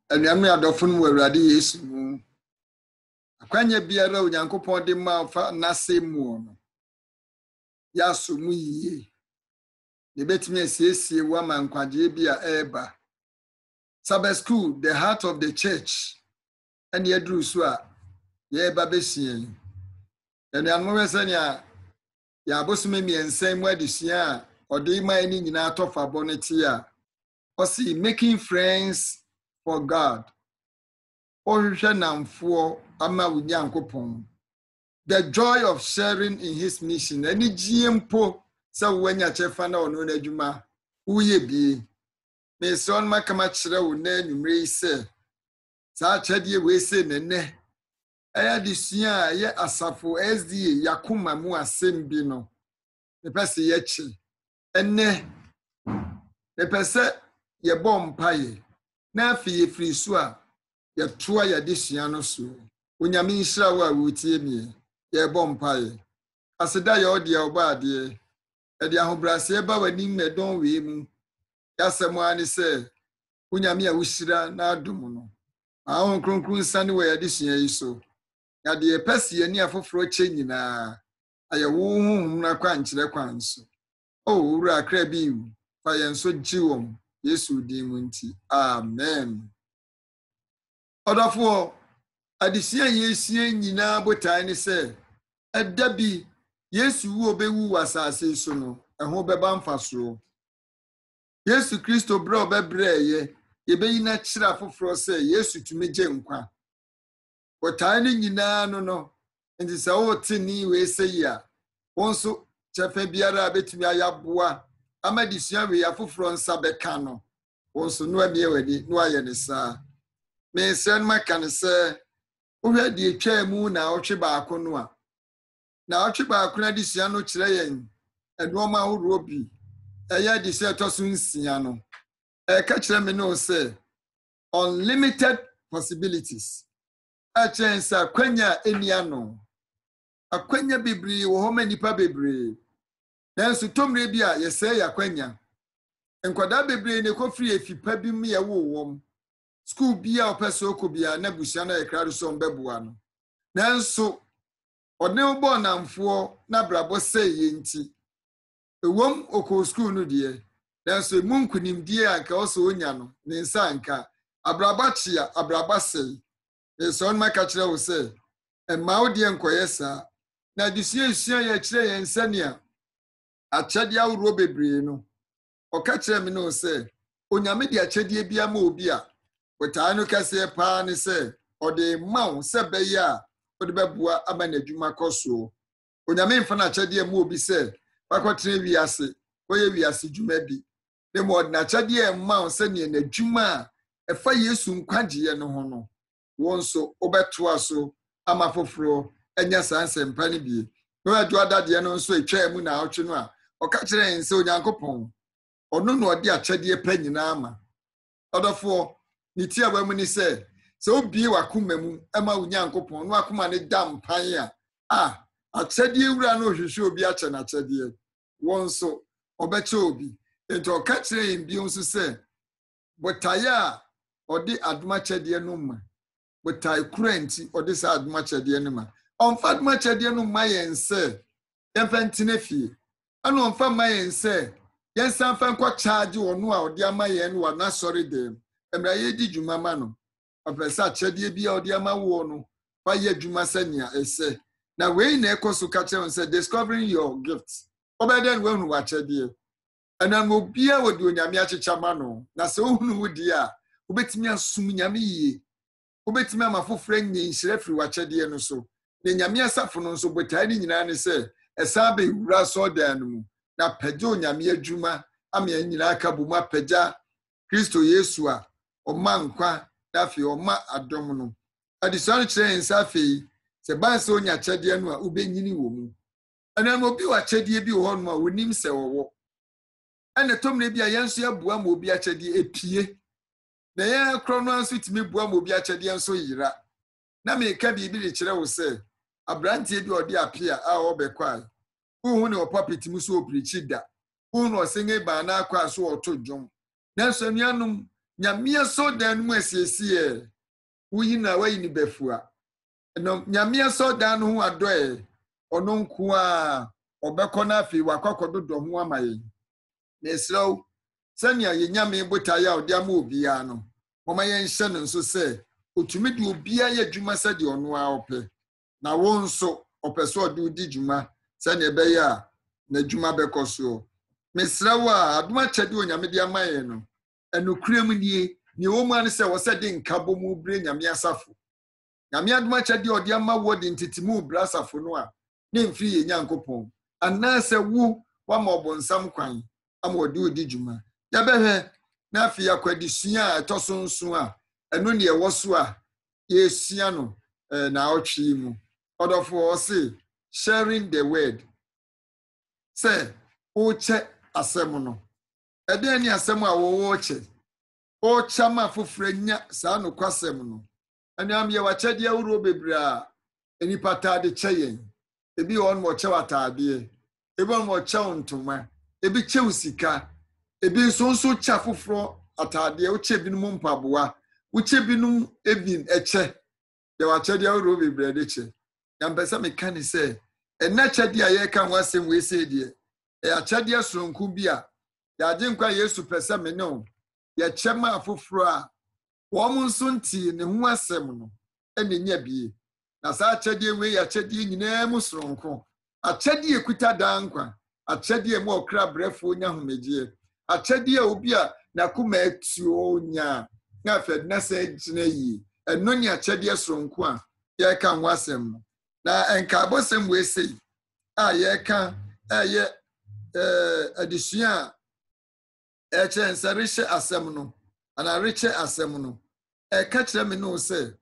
anuanom adɔfo no Awurade Yesu mu akwanya biara Onyankopɔn de ma fa nase mu no ya so mu yie ne betimi asiesie wa man kwagye bia eba Sabbath school the heart of the church and yedru so a ye ba besie anuanom wesania ya bosume miensan mu adisia a ode ma ani nyina atofa boneti a osi making friends for God. The joy of sharing in his mission. Any GMPO so when ya chefana or no nejuma uye bi. Me son makamachra u ne numre se. Sa chadie we se ne. Aya disia ye asafo SDA yakuma mu asem bi no. Ne pese ye chi. Enne ne pese ye bompaye. Na afi free so a ya toa ya desua no so onyame nhira wa wotie mie ye bompaye aseda ya ode oba ade e de ahobrase ba wani medon we mu ya semo ani se onyame a wohira na adom no ahon kronkron sane wa ya desua yi so ya de pese ani afoforo che nyina aye wo honhum na kwa nkyere kwan so o wura akra bi fa yen so jiwom Yesu di munti. Amen. Odafo adisia yesie nyina botai ni se edabi Yesu wo bewu wasase so no eho beba mfaso. Yesu Kristo bro bebreye yebeyi na kira foforo se Yesu tumeje nkwa. Botai ni nyina no nti se wo tini we se ya wonso chefe biara betumi ayaboa amadisia we afoforo nsa beka no wonso no amie wadi no aye ne saa me sen maka ne se wo di etwa mu na otwe baako no a na otwe baako na disia no kire yen enoma horo bi eya di se to so nsia no ka kire me no se unlimited possibilities a chance akwanya enia no akwanya bibiri wo ho manipa bibiri nanso tomre bi a yese yakwanya enkwada bebre ne kofri efipa bi me yewowom school bi a opeso okobia na busia na yekrado so mbeboa no nanso odne obo namfo na brabo sei yenti ewom oko school no de nanso munkunimdie anka oso onya no ne nsa anka abrabachia abrabasei eson maka kire wo se emma odie enkoyesa na disuesua ye kire ye nsania achade awro bebre no oka kire me no se onyame de achade bia ma obi a wetaa no kase pa ne se ode mawo se beye a ode beboa amanadwuma koso onyame mfa na achade ma obi se bakotre wiase koye wiase dwuma bi ne mo ode na achade mawo se ne nadwuma a efa Yesu nkwagiye no ho no wonso obetoa so ama foforo enya sansem ne bi no adu adade no nso etwa mu na otwe no a oka kire nse onyankopon ono no ode achade pa nyina ama odofo ni tia ba mu ni se obi wakoma mu ama onyankopon no akoma ne dampan a achade ewura no hwehwe obi ache na achade wonso obeche obi ento oka kire mbi nso se botaya ode aduma chade no ma botai kurenti ode sa aduma chade no ma onfa aduma chade no ma yense yemfantine fie ana onfa ma yense yensan fa nkwa charge wonu a ode ama yen no na sorry dem emra ye di dwuma ma no afesa chade bia ode ama wo no fa ye dwuma sania ese na we na ekoso ka che say discovering your gifts obeden we hunu wa chade ana mo bia wodi onyame achecha ma no na se ohunu wodi a obetimi asum nyame yie obetimi amafofra nyi nhirefri wa chade no so na nyame asafo no so botai ni nyina ne se esa be wura so dan mu na pagya onyame adwuma amia nyina aka bu ma pagya Kristo Yesu a oma nkwa na fi oma adom no adisɔre kyerɛ nsa afei sɛ ban sɛ onya kyɛdeɛ no a ubenyini wɔ mu ana mo bi wa kyɛdeɛ bi wɔ no a wonim sɛ wɔwɔ ana tomne bi a yɛnso yɛboa ma obi akyɛdeɛ epie na yɛn kro no nso timi boa ma obi akyɛdeɛ nso yira na me ka biribi de kyerɛ wo sɛ abrantie bi ɔde apia a ɔbɛkwae hu ne opapiti mu so oprichi da hu no senge ba na akwa so ɔto dwom na so nuanom nyame so dan mu asiesie wuyi na wayi ni befua no nyame so dan no ho adoe ono nko a obekọ na afi wakọkọdodo ho amaye na esrew sania ye nyame botaye a odi ama obia no mama ye nhye no nso se otumi de obia ye dwuma se de ono a ope na wo nso ope so odi udi dwuma sania be ya na dwuma bekoso mesrew a adoma chede onyame de amaye no enukurem nie ni wo man se wo se de nkabo mu bre nyame asafo nyame adoma chede odi ama wo de ntitimu bra asafo no a ne mfiri ye nyankopon anase wu wa ma obonsam kwan ama odi odi dwuma ya behwe na afi akwadisua a etosonso a eno ne ewoso a ye sua no na otwe mu odofo o say sharing the word say o che asem no ede ni asem a wo che o chama fofranya sa no kwasem no anam ye wa chede awuro bebra eni patade cheyen ebi on mo che watade ebi on mo che ntoma ebi che usika ebi nso cha foforo atade o che binum mpaboa wo che binum ebin eche ye wa chede awuro bebra de che yampesa me kan se ena chede aye kan wasem we se de ya chede sonku bi a ya jinkwa Yesu pese me no ya chema afoforo a wo mun so nti ne ho asem no enenya bie na sa chede we ya chede nyina mu sonko a chede ekuta dankwa a chede mu okra brefo nya homegye a chede obi a na kuma etuo nya na fed na se gina yi eno ni a chede sonko a ya kan wasem na enka bosem we sei a ya kan ye adisua eche nsariche asem no ana riche asem no ka kire me no se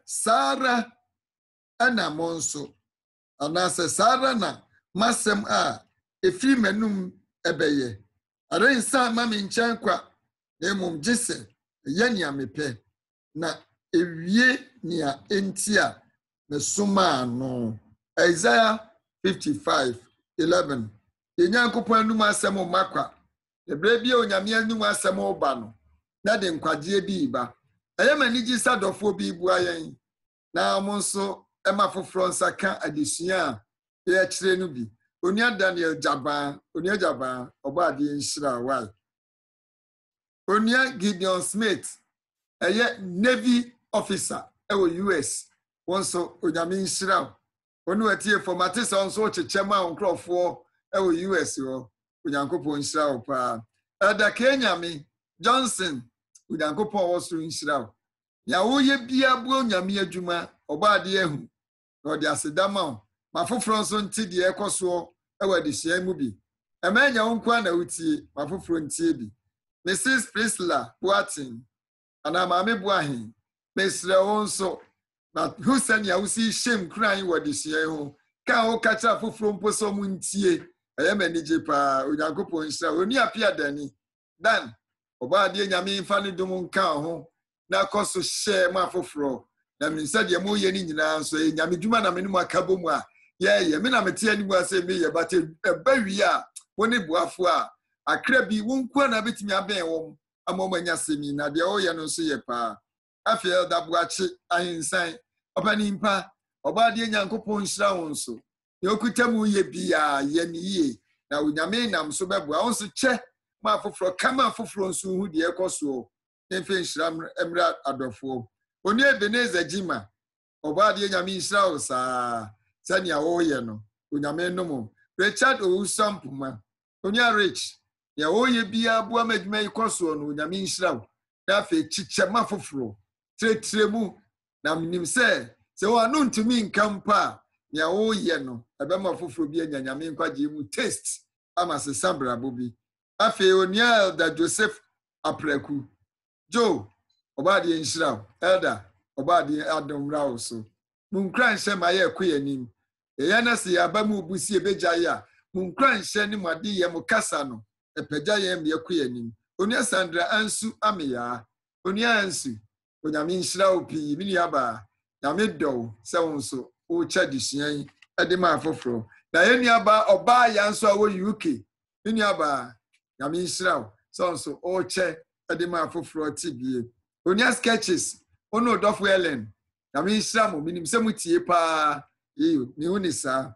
Sara ana monso ana se Sara na masem a efiri manum ebeye are nsa ma me nchen kwa na emum gise ye nia mepe na ewie nia entia me suma no Isaiah 55:11 Enyankopon anum asem makwa ebre bia onyame anum asem oba no na de nkwaje bi iba ayemani gi sadofo bi bu ayen na monso ema foforo nsaka adesua ye kire no bi onia Daniel Jaban onia Jaban oba ade nhira wai onia Gideon Smith Navy officer ewo US wonso onyame nhira onu atie formate so nso chechema onkrofo ewo US ho onyankopon nhira opa ada Kenyame Johnson onyankopon wo so nhira ya wo ye bia bu onyame adwuma oba ade ehu na ode asedama ma foforo nso nti de ekoso ewo de hia mu bi emanya wonkwa na utie ma foforo ntie bi Mrs Priscilla Boatin ana maame Boahin mesre wonso na Hussein ya usi shem kran wo de hia ho ka wo kacha foforo mposo mu ntie ayemani pa onyankopon nhira oni apia dani dan oba ade nyame mfa ne dum nka ho na koso share ma foforo na me nsa de mo ye ni nyina so nyame dwuma na me no makabo mu a ye me na mete ani mu ase me ye bate bawi a woni buafo a akra bi wonku na betimi aben wo amomanya semi na de o ye no so ye pa afiel da buachi ahinsan opani mpa oba de nyankopon nhira won so ye okutamu ye bia ye ni ye na onyame nam so beboa won so che ma foforo kama foforo nso hu de ekoso enfe nhira emra adofo oni Ebenezer Jima oba de nyame nhira wo sa sania wo ye no onyame no mo Richard Owusampuma oni Rich ya wo ye bia bo amadwuma ikoso no onyame nhira wo na fe chichema foforo tretremu na mnim se wo anu ntumi nkampa ya wo ye no ebema foforo bi anyanyame nkwaje mu taste ama se sabra bobi afi onia da Joseph Apreku Joe obade nhira elder obade adomra oso munkran hye maye ekoyanim eyana se yabamu busi ebeja ya munkran hye ni made ye mukasa no epeja ye me ekoyanim onia Sandra Ansu ameya onia Ansu onyame nhira opi mini aba nyame do se wonso o chadisian ede ma foforo na yeni aba oba ya nso awo UK mini aba nyame nhira so o che edema foforo tibie onia sketches ono dofo Ellen na me nhira mo minim se mutie pa iyo ne unisa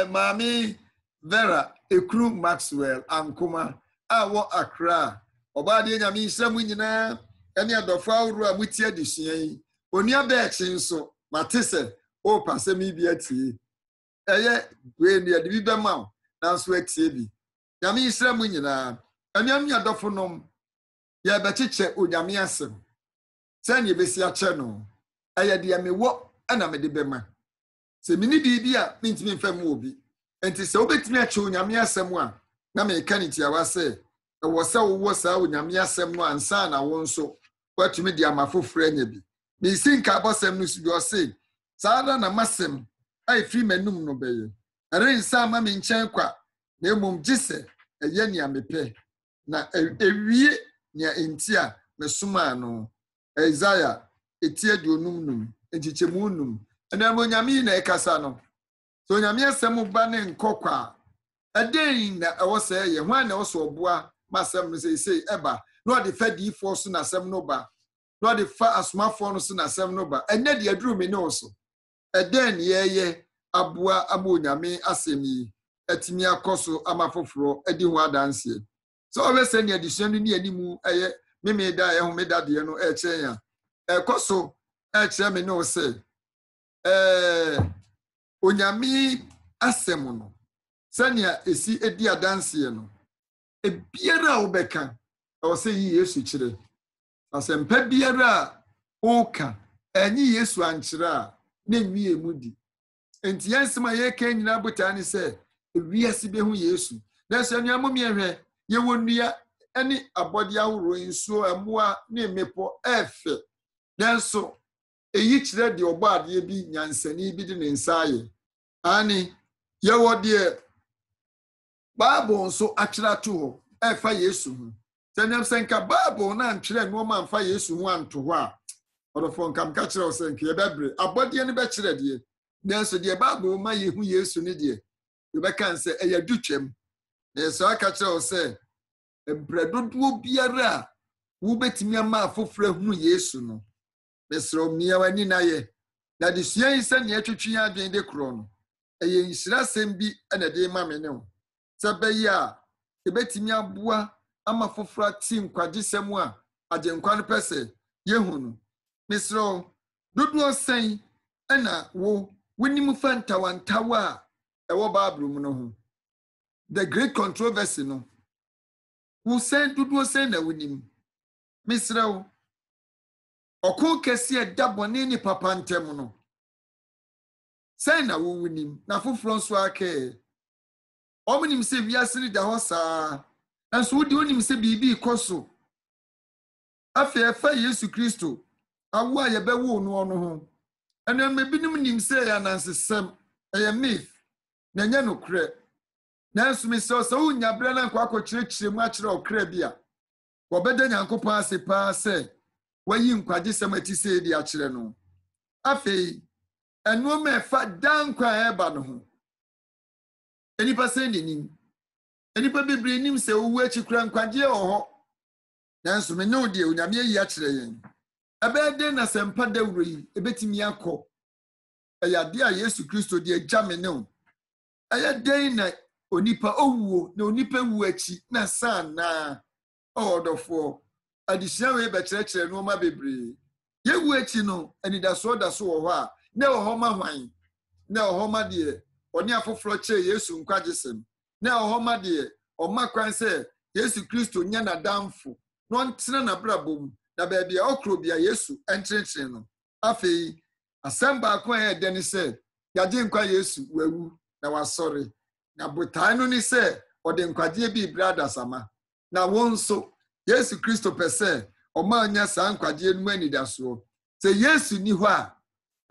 mami Vera Ekru Maxwell Ankoma awo Accra obade nya me nhira mu nyina ene adofo awuru a mutie adesua yi onia bechi nso matese o pasemi bi atie eye we ne de bi bema na nso atie bi nya me nhira mu nyina anya mi adofo nom ye bechiche onyame asem se ne besi ache no eye de me wo ana me de bema se mini bibi a mintimi mfam obi enti se obetimi ache onyame asem a na me kaniti awase e wo se wo sa onyame asem no ansa na wo nso watumi de amafoforo anya bi me sinka abosem no su bi o se saada na masem ai free manum no beye ere nsa ma me nchen kwa na emom gise eye ni amepe na ewie nia entia me suma no Isaiah etie de onum echichemu num ena mo nyame na ekasa no so nyame asem ba ne nkokwa aden na ewo se ye hwan na oso oboa masem no sei eba no de fadi force na asem no ba no de fa asomafo no so na asem no ba enne de aduru me ne oso aden ye aboa amonyame asem yi atimi akoso amafoforo adi ho adanse so we say ne addition ni animu eye meme da ho meda de no e che ya ekoso e che me no say onyame asem no sania esi edi adanse no ebiara obeka o say Yesu kire asem pa biara oka enyi Yesu ankyere a na nwie mudi enti yansema ye ka nyina botani say ewiase be hu Yesu na so nua momie hwe ye wonua eni abodi aworo nsuo amoa na emepo efe nanso eyi kire de obo ade bi nyansani bi de ne nsaye ani ye wode Bible nso akira to ho efa Yesu hu senyam senka Bible na ntwere no ma mfa Yesu hu anto ho a odofo nkam ka kire o senka ye bebre abodi ne be kire de nanso de Bible ma ye hu Yesu ne de ye be kan se eya dutwem na so aka kire o se ebredodo biara wo betimi ama afofra hu Yesu no mesro mia wani na ye na de sua yi se ne atwetwe adwen de kro no eye nhira sem bi na de ma me ne ho se be ya ebetimi aboa ama fofra ti nkwagisem a agenkwa no pese ye hu no mesro dodo sen na wo wonimu fantawantawa a ewo Bible mu no ho the great controversy no wo sen dodo sen na wonim mesro okon kese dabone ni papa ntem no sen na wo wonim na foforo nso ake omunim se wiase ni da ho saa nanso wodi onim se bibi ikoso afefa Yesu Kristo awo a ye bewo no no ho ena mebinim nim se ya nansesem eye myth na nya no kre nanso me se so unya bra na kwa akokire mu akire okra bia wo beda nyankopon ase pa se wayi nkwaje sem ati se di akire no afei eno me fa dankwa eba no ho enipa se nim enipa bebre nim se owu achi kura nkwaje oho nanso me no de onyame yi akire yen abede na sempa dawuro yi ebetimi akọ ayade a Yesu Kristo de agame ne ayade na onipa owuo na onipa wu achi na sana odofo adisia we be kire no ma bebre ye wu achi no anidaso da so wo ho a na wo ho ma hwan na wo ho ma de oni afoforo kire Yesu nkwagesem na wo ho ma de o makwan se Yesu Kristo nya na damfo no ntena na brabom na baby okro bia Yesu entrenchere no afei asamba akwa e de ni se yaje nkwa Yesu wawu na wasori na botai no ni se ode nkwaje bi brother sama na wonso Yesu Kristo pese o ma anya sa nkwaje no anidaso se Yesu ni ho a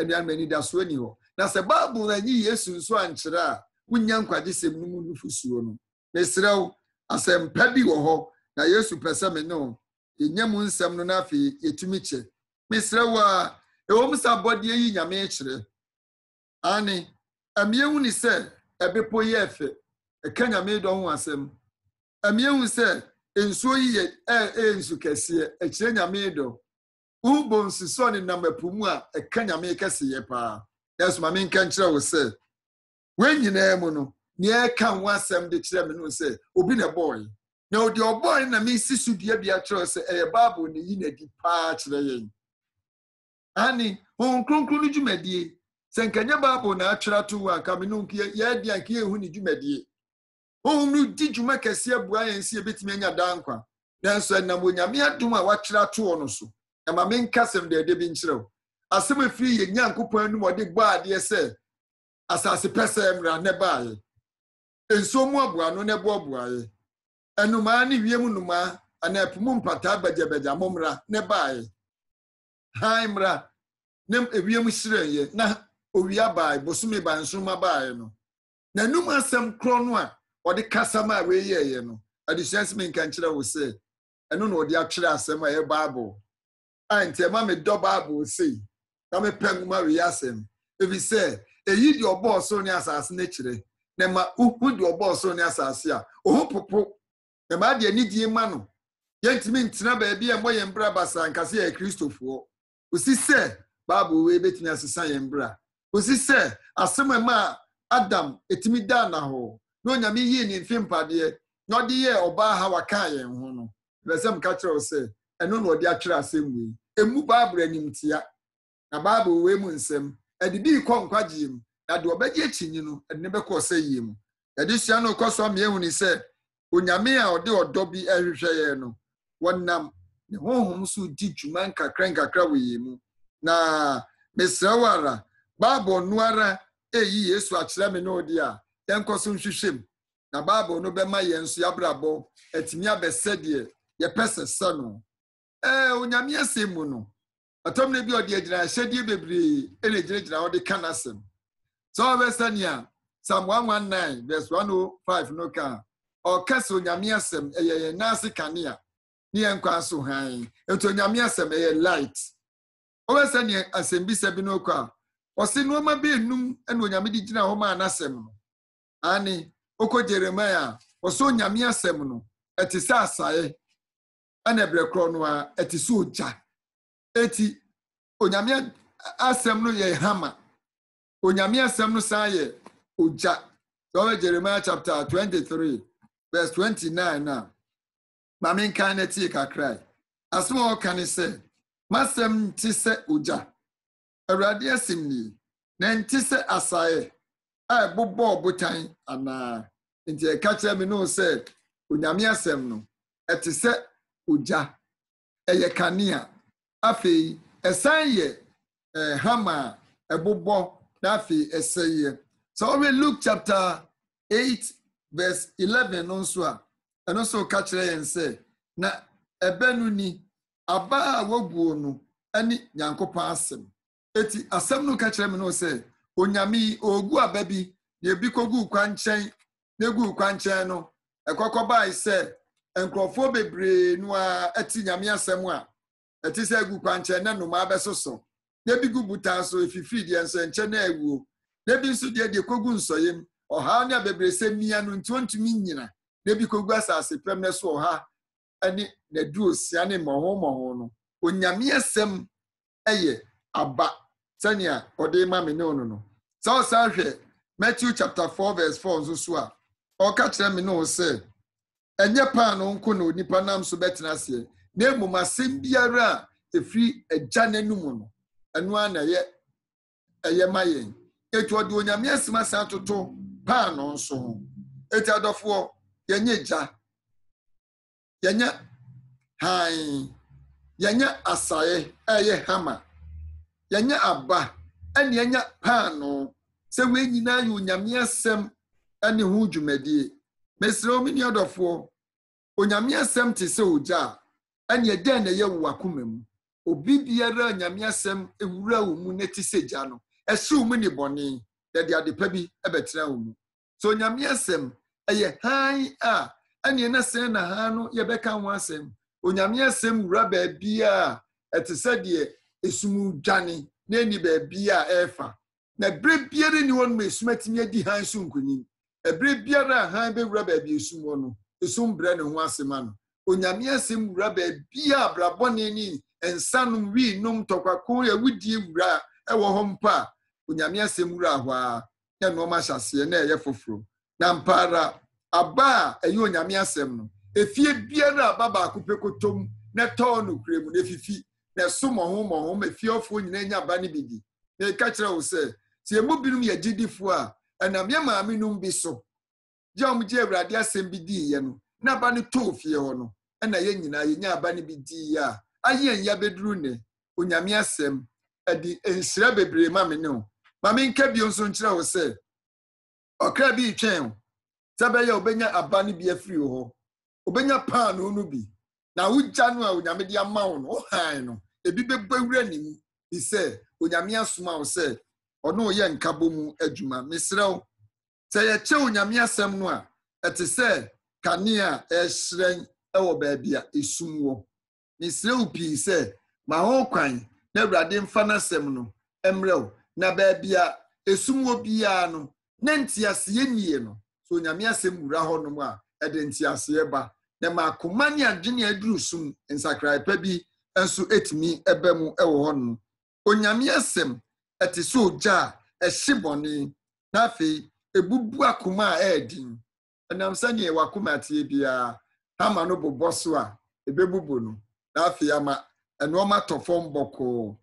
enian anidaso ni ho na se Bible na nyi Yesu nso ankyere a wunya nkwaje sem no mu nufusuo no mesrew asempa bi wo ho na Yesu pese me no enyam nsem no na afi etumi che mesrewa ewom sa body yi nyame kire ani amiehu ni se ebepo ye efe ekanya me do ho asem amiehu se ensuo yi ensu kɛseɛ ɛkyerɛ nyame dɔ ubo nsiso ne nam apu mu a ɛka nyame kɛseɛ paa ɛso ma me nka nkyerɛ wo sɛ wɔn nyinaa mu no nea ɛka ho asɛm de kyerɛ me no sɛ obi na bɔɔe na odi ɔbɔɔe na me si so dua bia kyerɛ sɛ ɛyɛ Bible ne yi na di paa kyerɛ yɛn ani hon kronkron no dwumadie sɛ nkanya Bible na atwerɛ to wa ka me no yɛ di anke ehu ne dwumadie hon no di dwuma kɛseɛ bua yɛn si ebetimi anya dankwa nanso ɛnam onyame adom a watwerɛ to no so ɛma me nkasɛm de bi nkyerɛ wo asɛm afiri yɛ Nyankopɔn anum ɔde bɔ adeɛ sɛ asase pɛsɛ mmra ne baaye enso mu aboa no ne bo aboaye enuma ne wiem numa ana epumu mpata bagyabaga momra ne baaye hai mra ne ewiem hyireye na owia baaye bosumi bansuma baaye no na num asɛm kro no a ɔde kasama a we yeye no adisuansi me nka nkyerɛ wo sɛ ɛno na ɔde atwerɛ asɛm a yɛ Bible antema me dɔ Bible sei na me pɛnguma we asɛm ebi sɛ eyi di ɔbɔ so ne asase ne kyerɛ na ma uhu di ɔbɔ so ne asase a ohu popo na ma de ani die ma no yɛntimi ntina baabi a mo yɛn bra basa nkase yɛ Kristofoɔ osi sɛ Bible we betimi asesa yɛn bra osi sɛ asɛm ma Adam etimi da na ho no nyame yi ne mfimpade na ɔde yɛ ɔba ha waka yɛn ho no bɛsɛm ka kyerɛ sɛ ɛno na ɔde atwerɛ asɛm we emu Bible animtia na Bible we mu nsɛm ɛde bi kɔ nkwagye mu na de ɔbɛgye akyi no ɛde ne bɛkɔ sɛ yie mu ɛde sua no kɔ so am yehu ni sɛ onyame a ɔde ɔdɔ bi ɛhwehwɛ yɛ no wɔnam ne honhom so di dwuma nkakra wɔ yie mu na mesrɛ wara Bible no ara eyi Yesu akyerɛ me no odi a yɛnkɔ so nhwehwɛm na Bible no bɛma yɛn so yabrabɔ atimi abɛsɛ deɛ yɛpɛ sɛ no onyame asɛm mu no atom ne bi ɔde agyina hyɛdeɛ bebree ɛna gyinagyina ɔde ka n'asɛm so ɔbɛsɛnea Psalm 119 verse 105 no ka ɔka sɛ onyame asɛm ɛyɛ yɛn nase kanea ne yɛn nkwa so han ɛto onyame asɛm ɛyɛ light ɔbɛsɛnea asɛm bi sɛ bi no kɔ a ɔse nneɛma bi enum ɛna onyame de gyina hɔ ma n'asɛm no ani okɔ Jeremia ɔsɛ onyame asɛm no ɛte sɛ asae ɛna ɛbrɛ korɔ no a ɛte sɛ ogya eti onyame asɛm no yɛ hama onyame asɛm no san yɛ ogya so Jeremiah chapter 23 verse 29 na mame nkan na tie kakra asɛm a ɔka ne sɛ masɛm nte sɛ ogya Awurade asɛm ni na nte sɛ asae a ɛbobɔ botan ana nti ɛka kyerɛ me no sɛ onyame asɛm no ɛte sɛ ogya ɛyɛ kanea afei ɛsan yɛ hama ɛbobɔ na afei ɛsɛyɛ so we Luke chapter 8 verse 11 no nso a ɛno nso ka kyerɛ yɛn sɛ na ɛbɛ no ni aba a waguo no ɛne Nyankopɔn asɛm eti asɛm no ka kyerɛ me no sɛ onyame ogu aba bi na ebi kogu kwankyɛn na egu kwankyɛn no ɛkɔkɔ bae sɛ nkurɔfoɔ bebree no a ɛte nyame asɛm a ɛte sɛ egu kwankyɛn na nnoma bɛsoso na ebi gu buta so efifiri deɛ nso nkyɛn na ewuo na ebi nso deɛ kogu nsɔyem ɔha ne bebree sɛ mia no ntontumi nyina na ebi kogu asase pɛm na so ɔha ɛne na du osia ne mɔho no onyame asɛm ɛyɛ aba sɛnea ɔde ma me no sɛ ɔsan hwɛ Matthew chapter 4 verse 4 nso so a ɔka kyerɛ me no sɛ ɛnyɛ paa no nko na onipa nam so bɛtena aseɛ na mmom asɛm biara a efiri agya n'anum no ɛno a na ɛyɛ ma yɛn etu ɔde onyame asɛm asan toto paa no nso ho eti adɔfoɔ yɛnyɛ gya yɛnyɛ han yɛnyɛ asae ɛyɛ hama yɛnyɛ aba ɛne yɛnyɛ paa no sɛ wei nyinaa yɛ onyame asɛm ɛne ho dwumadie mesrɛ wo mini adɔfoɔ onyame asɛm te sɛ ogya a ɛne ɛdɛn na ɛyɛ wo akoma mu obi biara nyame asɛm ewura wo mu ne te sɛ gya no ɛhyew mu ne bɔne yɛde adepa bi ɛbɛtena wo mu so onyame asɛm ɛyɛ han a ɛne na sɛn na han no yɛbɛka ho asɛm onyame asɛm wura baabi a ɛte sɛ deɛ esum dwane na ani baabi a ɛfa na bere biara ni wɔn ma esum atimi adi han so nkonim bere biara han bɛwura baabi esum wɔ no esum brɛ ne ho asɛm ano onyame asɛm wura baabi a abrabɔne ni ensanum wi num tɔkwako ya wudi wura ɛwɔ hɔ mpa onyame asɛm wura hɔ a na no ma hyase na ɛyɛ foforo na mpara aba a ɛyɛ onyame asɛm no efie biara aba ba akopekotom na tɔɔ no kuremu na fifi na so mɔho ma fiofo nyina nya aba ne bidi na ka kyerɛ wo sɛ tie mu binum yɛ gidifo a ɛnam yɛ maame num bi so jam gye awurade asɛm bi di yɛ no na ba ne tɔ fie hɔ no ɛna yɛ nyina yɛ nya aba ne bi di ya ayɛ nya beduru ne onyame asɛm ɛdi nsira bebree ma me ne o ma me nka bi nso nkyerɛ wo sɛ ɔkra bi twɛn sɛ bɛyɛ obenya aba ne bi afiri hɔ obenya pan no bi na wugya no a onyame de ama wo no han no ebi bebawura nim bi sɛ onyame asoma wo sɛ ɔno yɛ nkabɔ mu adwuma mesrɛw sɛ yɛkyɛ onyame asɛm no a ɛte sɛ kanea ɛhyerɛn ɛwɔ baabi a esum wɔ mesrɛw pii sɛ ma ho kwan na awurade mfa n'asɛm no ɛmrɛw na baabi a esum wɔ biara no na ntiaseɛ nie no so onyame asɛm wura hɔ nom a ɛde ntiaseɛ ba na makoma ne adwene aduru sum nsakrae pa bi nso etimi ɛbɛ mu ɛwɔ hɔ no onyame asɛm ɛte sɛ ogya a ɛhye bɔne na afei ebubu akoma a ɛɛdin ɛnam sɛnea wakoma tie biara ama no bobɔ so a ebebubu no na afei ama ɛnoɔma tɔ fam bɔkɔɔ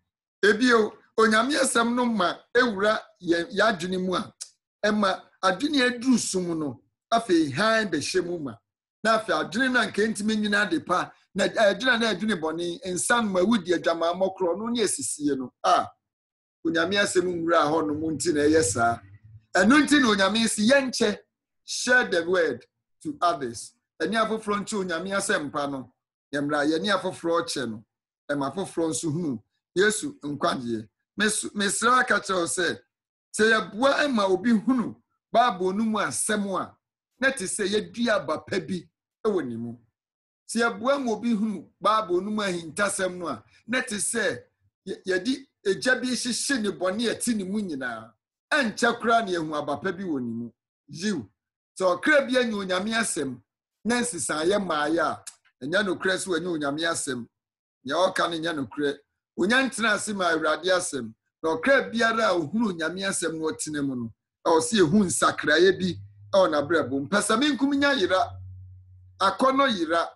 ebio onyame asɛm no ma ewura yɛadwene mu a ɛma adwene aduru sum no afei han bɛhyɛ mu ma na afei adwene na nka ntimi nyina de pa na adwene na adwene bɔne nsan ma wudi adwama mɔkorɔ no ne asisie no onyame asɛm nwura hɔ no mu nti na ɛyɛ saa ɛno nti na onyame si yɛnkyɛ share the word to others ɛne afoforo nkyɛ onyame asɛm pa no yɛmra yɛne afoforo kyɛ no ɛma afoforo nso hunu yesu nkwagyeɛ mesrɛ aka kyerɛw sɛ yɛboa ɛma obi hunu Bible no mu asɛm a na te sɛ yɛdua aba pa bi ɛwɔ ne mu sɛ yɛboa ma obi hunu Bible no mu ahintasɛm no a na te sɛ yɛdi egya bi hyehye ne bɔne ɛti ne mu nyinaa ɛnkyɛ koraa ne ehu aba pa bi wɔ ne mu yiw sɛ ɔkra bi anya onyame asɛm na nsesaayɛ maayɛ a ɛnyɛ nokorɛ so anya onyame asɛm nea ɔka no nyɛ nokorɛ onya ntena ase ma awurade asɛm na ɔkra biara a ohunu onyame asɛm no ɔtena mu no ɛwɔ sɛ ehu nsakraeɛ bi ɛwɔ n'abrabɔ mu pɛsɛ me nkum nya yera akɔnɔ yera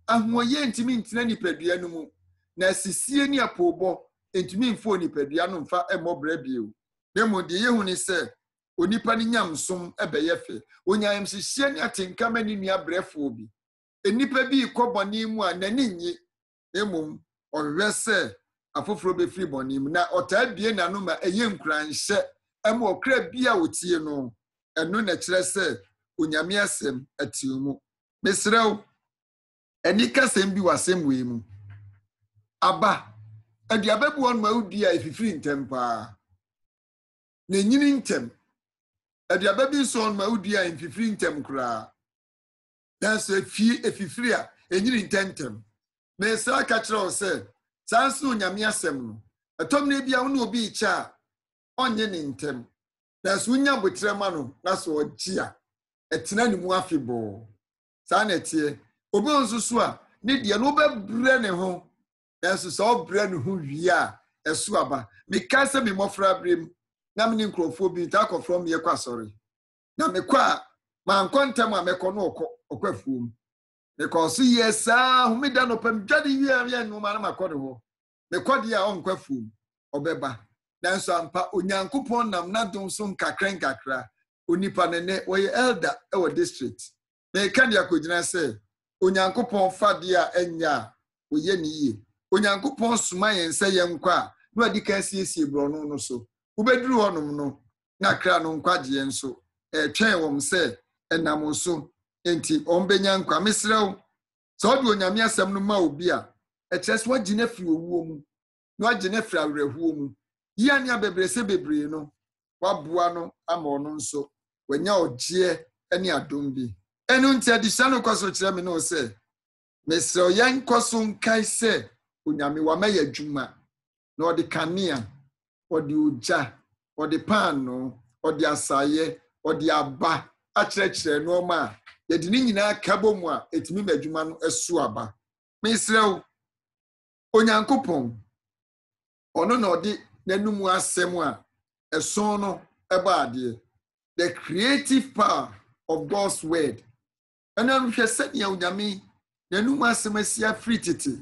ahoɔyɛ ntimi ntena nipadua no mu na asisie ne apɔbɔ ntimi mfo nipadua no mfa ɛmmɔbrɛ bio na mu de yehu ne sɛ onipa ne nyamsom ɛbɛyɛ fɛ onyam hyehyɛ ne atenkama ne nua brɛfo bi enipa bi kɔbɔne mu a n'ani nye emom ɔhwɛ sɛ afoforo befiri bɔne mu na ɔtaa bie n'ano ma ɛyɛ nkuranhyɛ ɛma ɔkra bi a otie no ɛno na kyerɛ sɛ onyame asɛm atie mu mesrɛw ɛni kasɛm bi wasɛm wei mu aba aduaba bi wɔn ma wodi a efifiri ntɛm paa na nyini ntɛm aduaba bi nso wɔn ma wodi a efifiri ntɛm koraa nanso efifiri a enyini ntɛm mesrɛ aka kyerɛw sɛ saa nso onyame asɛm no ɛtɔm na bi a wɔn obi kyɛ a ɔnye ne ntɛm nanso wonya botrɛ ma no na so ɔgye a ɛtena ne mu afebɔɔ saa na ɛteɛ obi nso so a ne deɛ no wobɛbrɛ ne ho nanso sɛ ɔbrɛ ne ho wie a ɛso aba meka sɛ me mmɔfra berɛm na me ne nkurɔfoɔ bi nta akɔfrɔ me yɛkɔ asɔre na mekɔ a mankɔ ntɛm a mɛkɔ no ɔkɔ afuom mekɔ so yɛ saa homeda no pɛm dwade wiɛ nnoma na makɔ ne hɔ mekɔ deɛ a ɔnkɔ afuom ɔbɛba nanso ampa onyankopɔn nam n'adom so nkakra onipa ne wɔyɛ elder ɛwɔ district meka deɛ akɔgyina sɛ onyankopɔn fadeɛ a ɛnyɛ a oyɛ ne yie onyankopɔn soma yɛn sɛ yɛnkɔ a na ɔde ka siesie borɔno no so wobɛduru hɔnom no na kra no nkwagyeɛ nso ɛtwɛn wɔm sɛ ɛnam so enti ɔmbɛnya nkwa mesrɛw sɛ ɔde onyame asɛm no ma obi a ɛkyerɛ sɛ wagyina firi owuo mu na wagyina firi awerɛhuo mu yia ne abebrese bebree no waboa no ama ɔno nso wanya ɔgyeɛ ne adom bi ɛno nti adisa no kɔ so kyerɛ me no sɛ mesrɛ yɛn kɔ so nkae sɛ onyame wamɛyɛ adwuma na ɔde kanea ɔde ogya ɔde paano ɔde asaayɛ ɔde aba akyerɛkyerɛ nneɛma a yɛde ne nyinaa ka bɔ mu a etimi ma adwuma no ɛso aba mesrɛw onyankopɔn ɔno na ɔde n'anum asɛm a ɛson no ɛba adeɛ the creative power of God's word ɛna nhwɛ sɛnea onyame n'anum asɛm asi afiri tete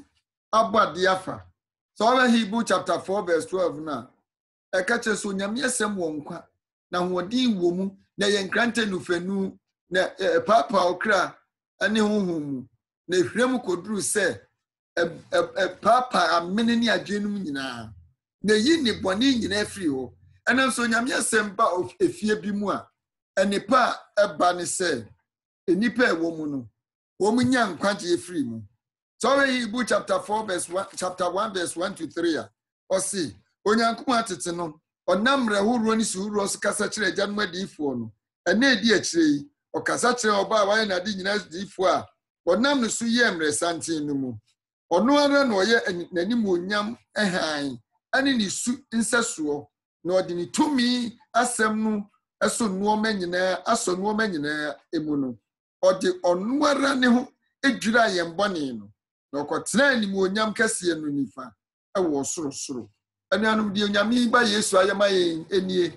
abɔ adeɛ afa so ɔbɛ Hebrew chapter 4 verse 12 na ɛka kyerɛ so onyame asɛm wɔ nkwa na hoɔden wɔ mu na yɛ nkrante nufanu na papa okra ɛne honhom mu na ehwirem koduru sɛ papa amene ne adwenum nyinaa na yi ne bɔne nyinaa firi hɔ ɛnam so onyame asɛm ba efie bi mu a enipa ɛba ne sɛ enipa ɛwɔ mu no wɔn nya nkwagye firi mu so Hebrew chapter 4 verse 1 chapter 1 verse 1 to 3 a ɔsi onyankopɔn atete no ɔnam rɛhoro ne suhuro so kasa kyerɛ agya no adiifoɔ no ɛna edi akyire yi ɔkasa kyerɛ ɔba a wayɛ n'ade nyinaa adiifoɔ a ɔnam no so yɛ mmerɛsanten no mu ɔno ara na ɔyɛ n'anim onyam ɛhan ɛne ne su nsɛsoɔ na ɔde ne tumi asɛm no ɛso nnoɔma nyinaa emu no ɔde ɔno ara ne ho edwira yɛn bɔne no na ɔkɔtena anim onyam kɛseɛ no nifa ɛwɔ sorosoro ɛnuanom de onyame ba Yesu ayɛma yɛn enie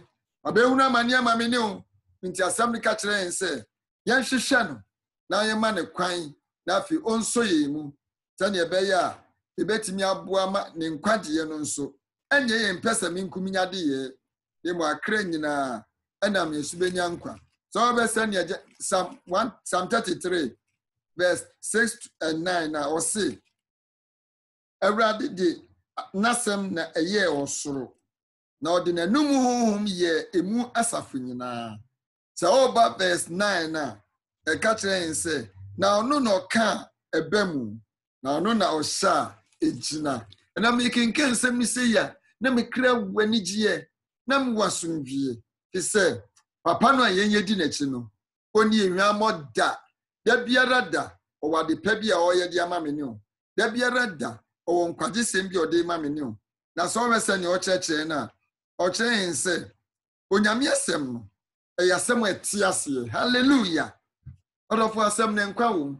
abɛhunu amane ama me ne o nti asɛm no ka kyerɛ yɛn sɛ yɛnhwehwɛ no na yɛma ne kwan na afi ɔnso yɛn mu sɛnea ɛbɛyɛ a ebetumi aboa ma ne nkwagyeɛ no nso ɛnyɛ yɛn mpɛsɛ minkum nyade yɛ demo akra nyinaa ɛnam Yesu benya nkwa so ɔbɛsɛ ne Psalm 33 verse 6 and 9 na ɔse Awurade de nasɛm na ɛyɛ ɔsoro na ɔde n'anum honhom yɛ emu asafo nyinaa sɛ ɔba verse 9 na ɛka kyerɛ yɛn sɛ na ɔno na ɔka ɛbɛ mu na ɔno na ɔhyɛ a egyina ɛna mekenka nsɛm ne sɛ ya na mekra w'ani gyeɛ na mewɔ asomdwie fi sɛ papa no a yɛnyɛ di n'akyi no ɔni enwamɔ da biara da ɔwɔ ade pa bi a ɔyɛ de ama me ne o da biara da ɔwɔ nkwagyesɛm bi a ɔde ma me ne o na sɛ ɔbɛ sɛ ne ɔkyerɛkyerɛ no a ɔkyerɛ yɛn sɛ onyame asɛm no ɛyɛ asɛm a ɛte aseɛ hallelujah ɔdɔfo asɛm ne nkwa wɔ mu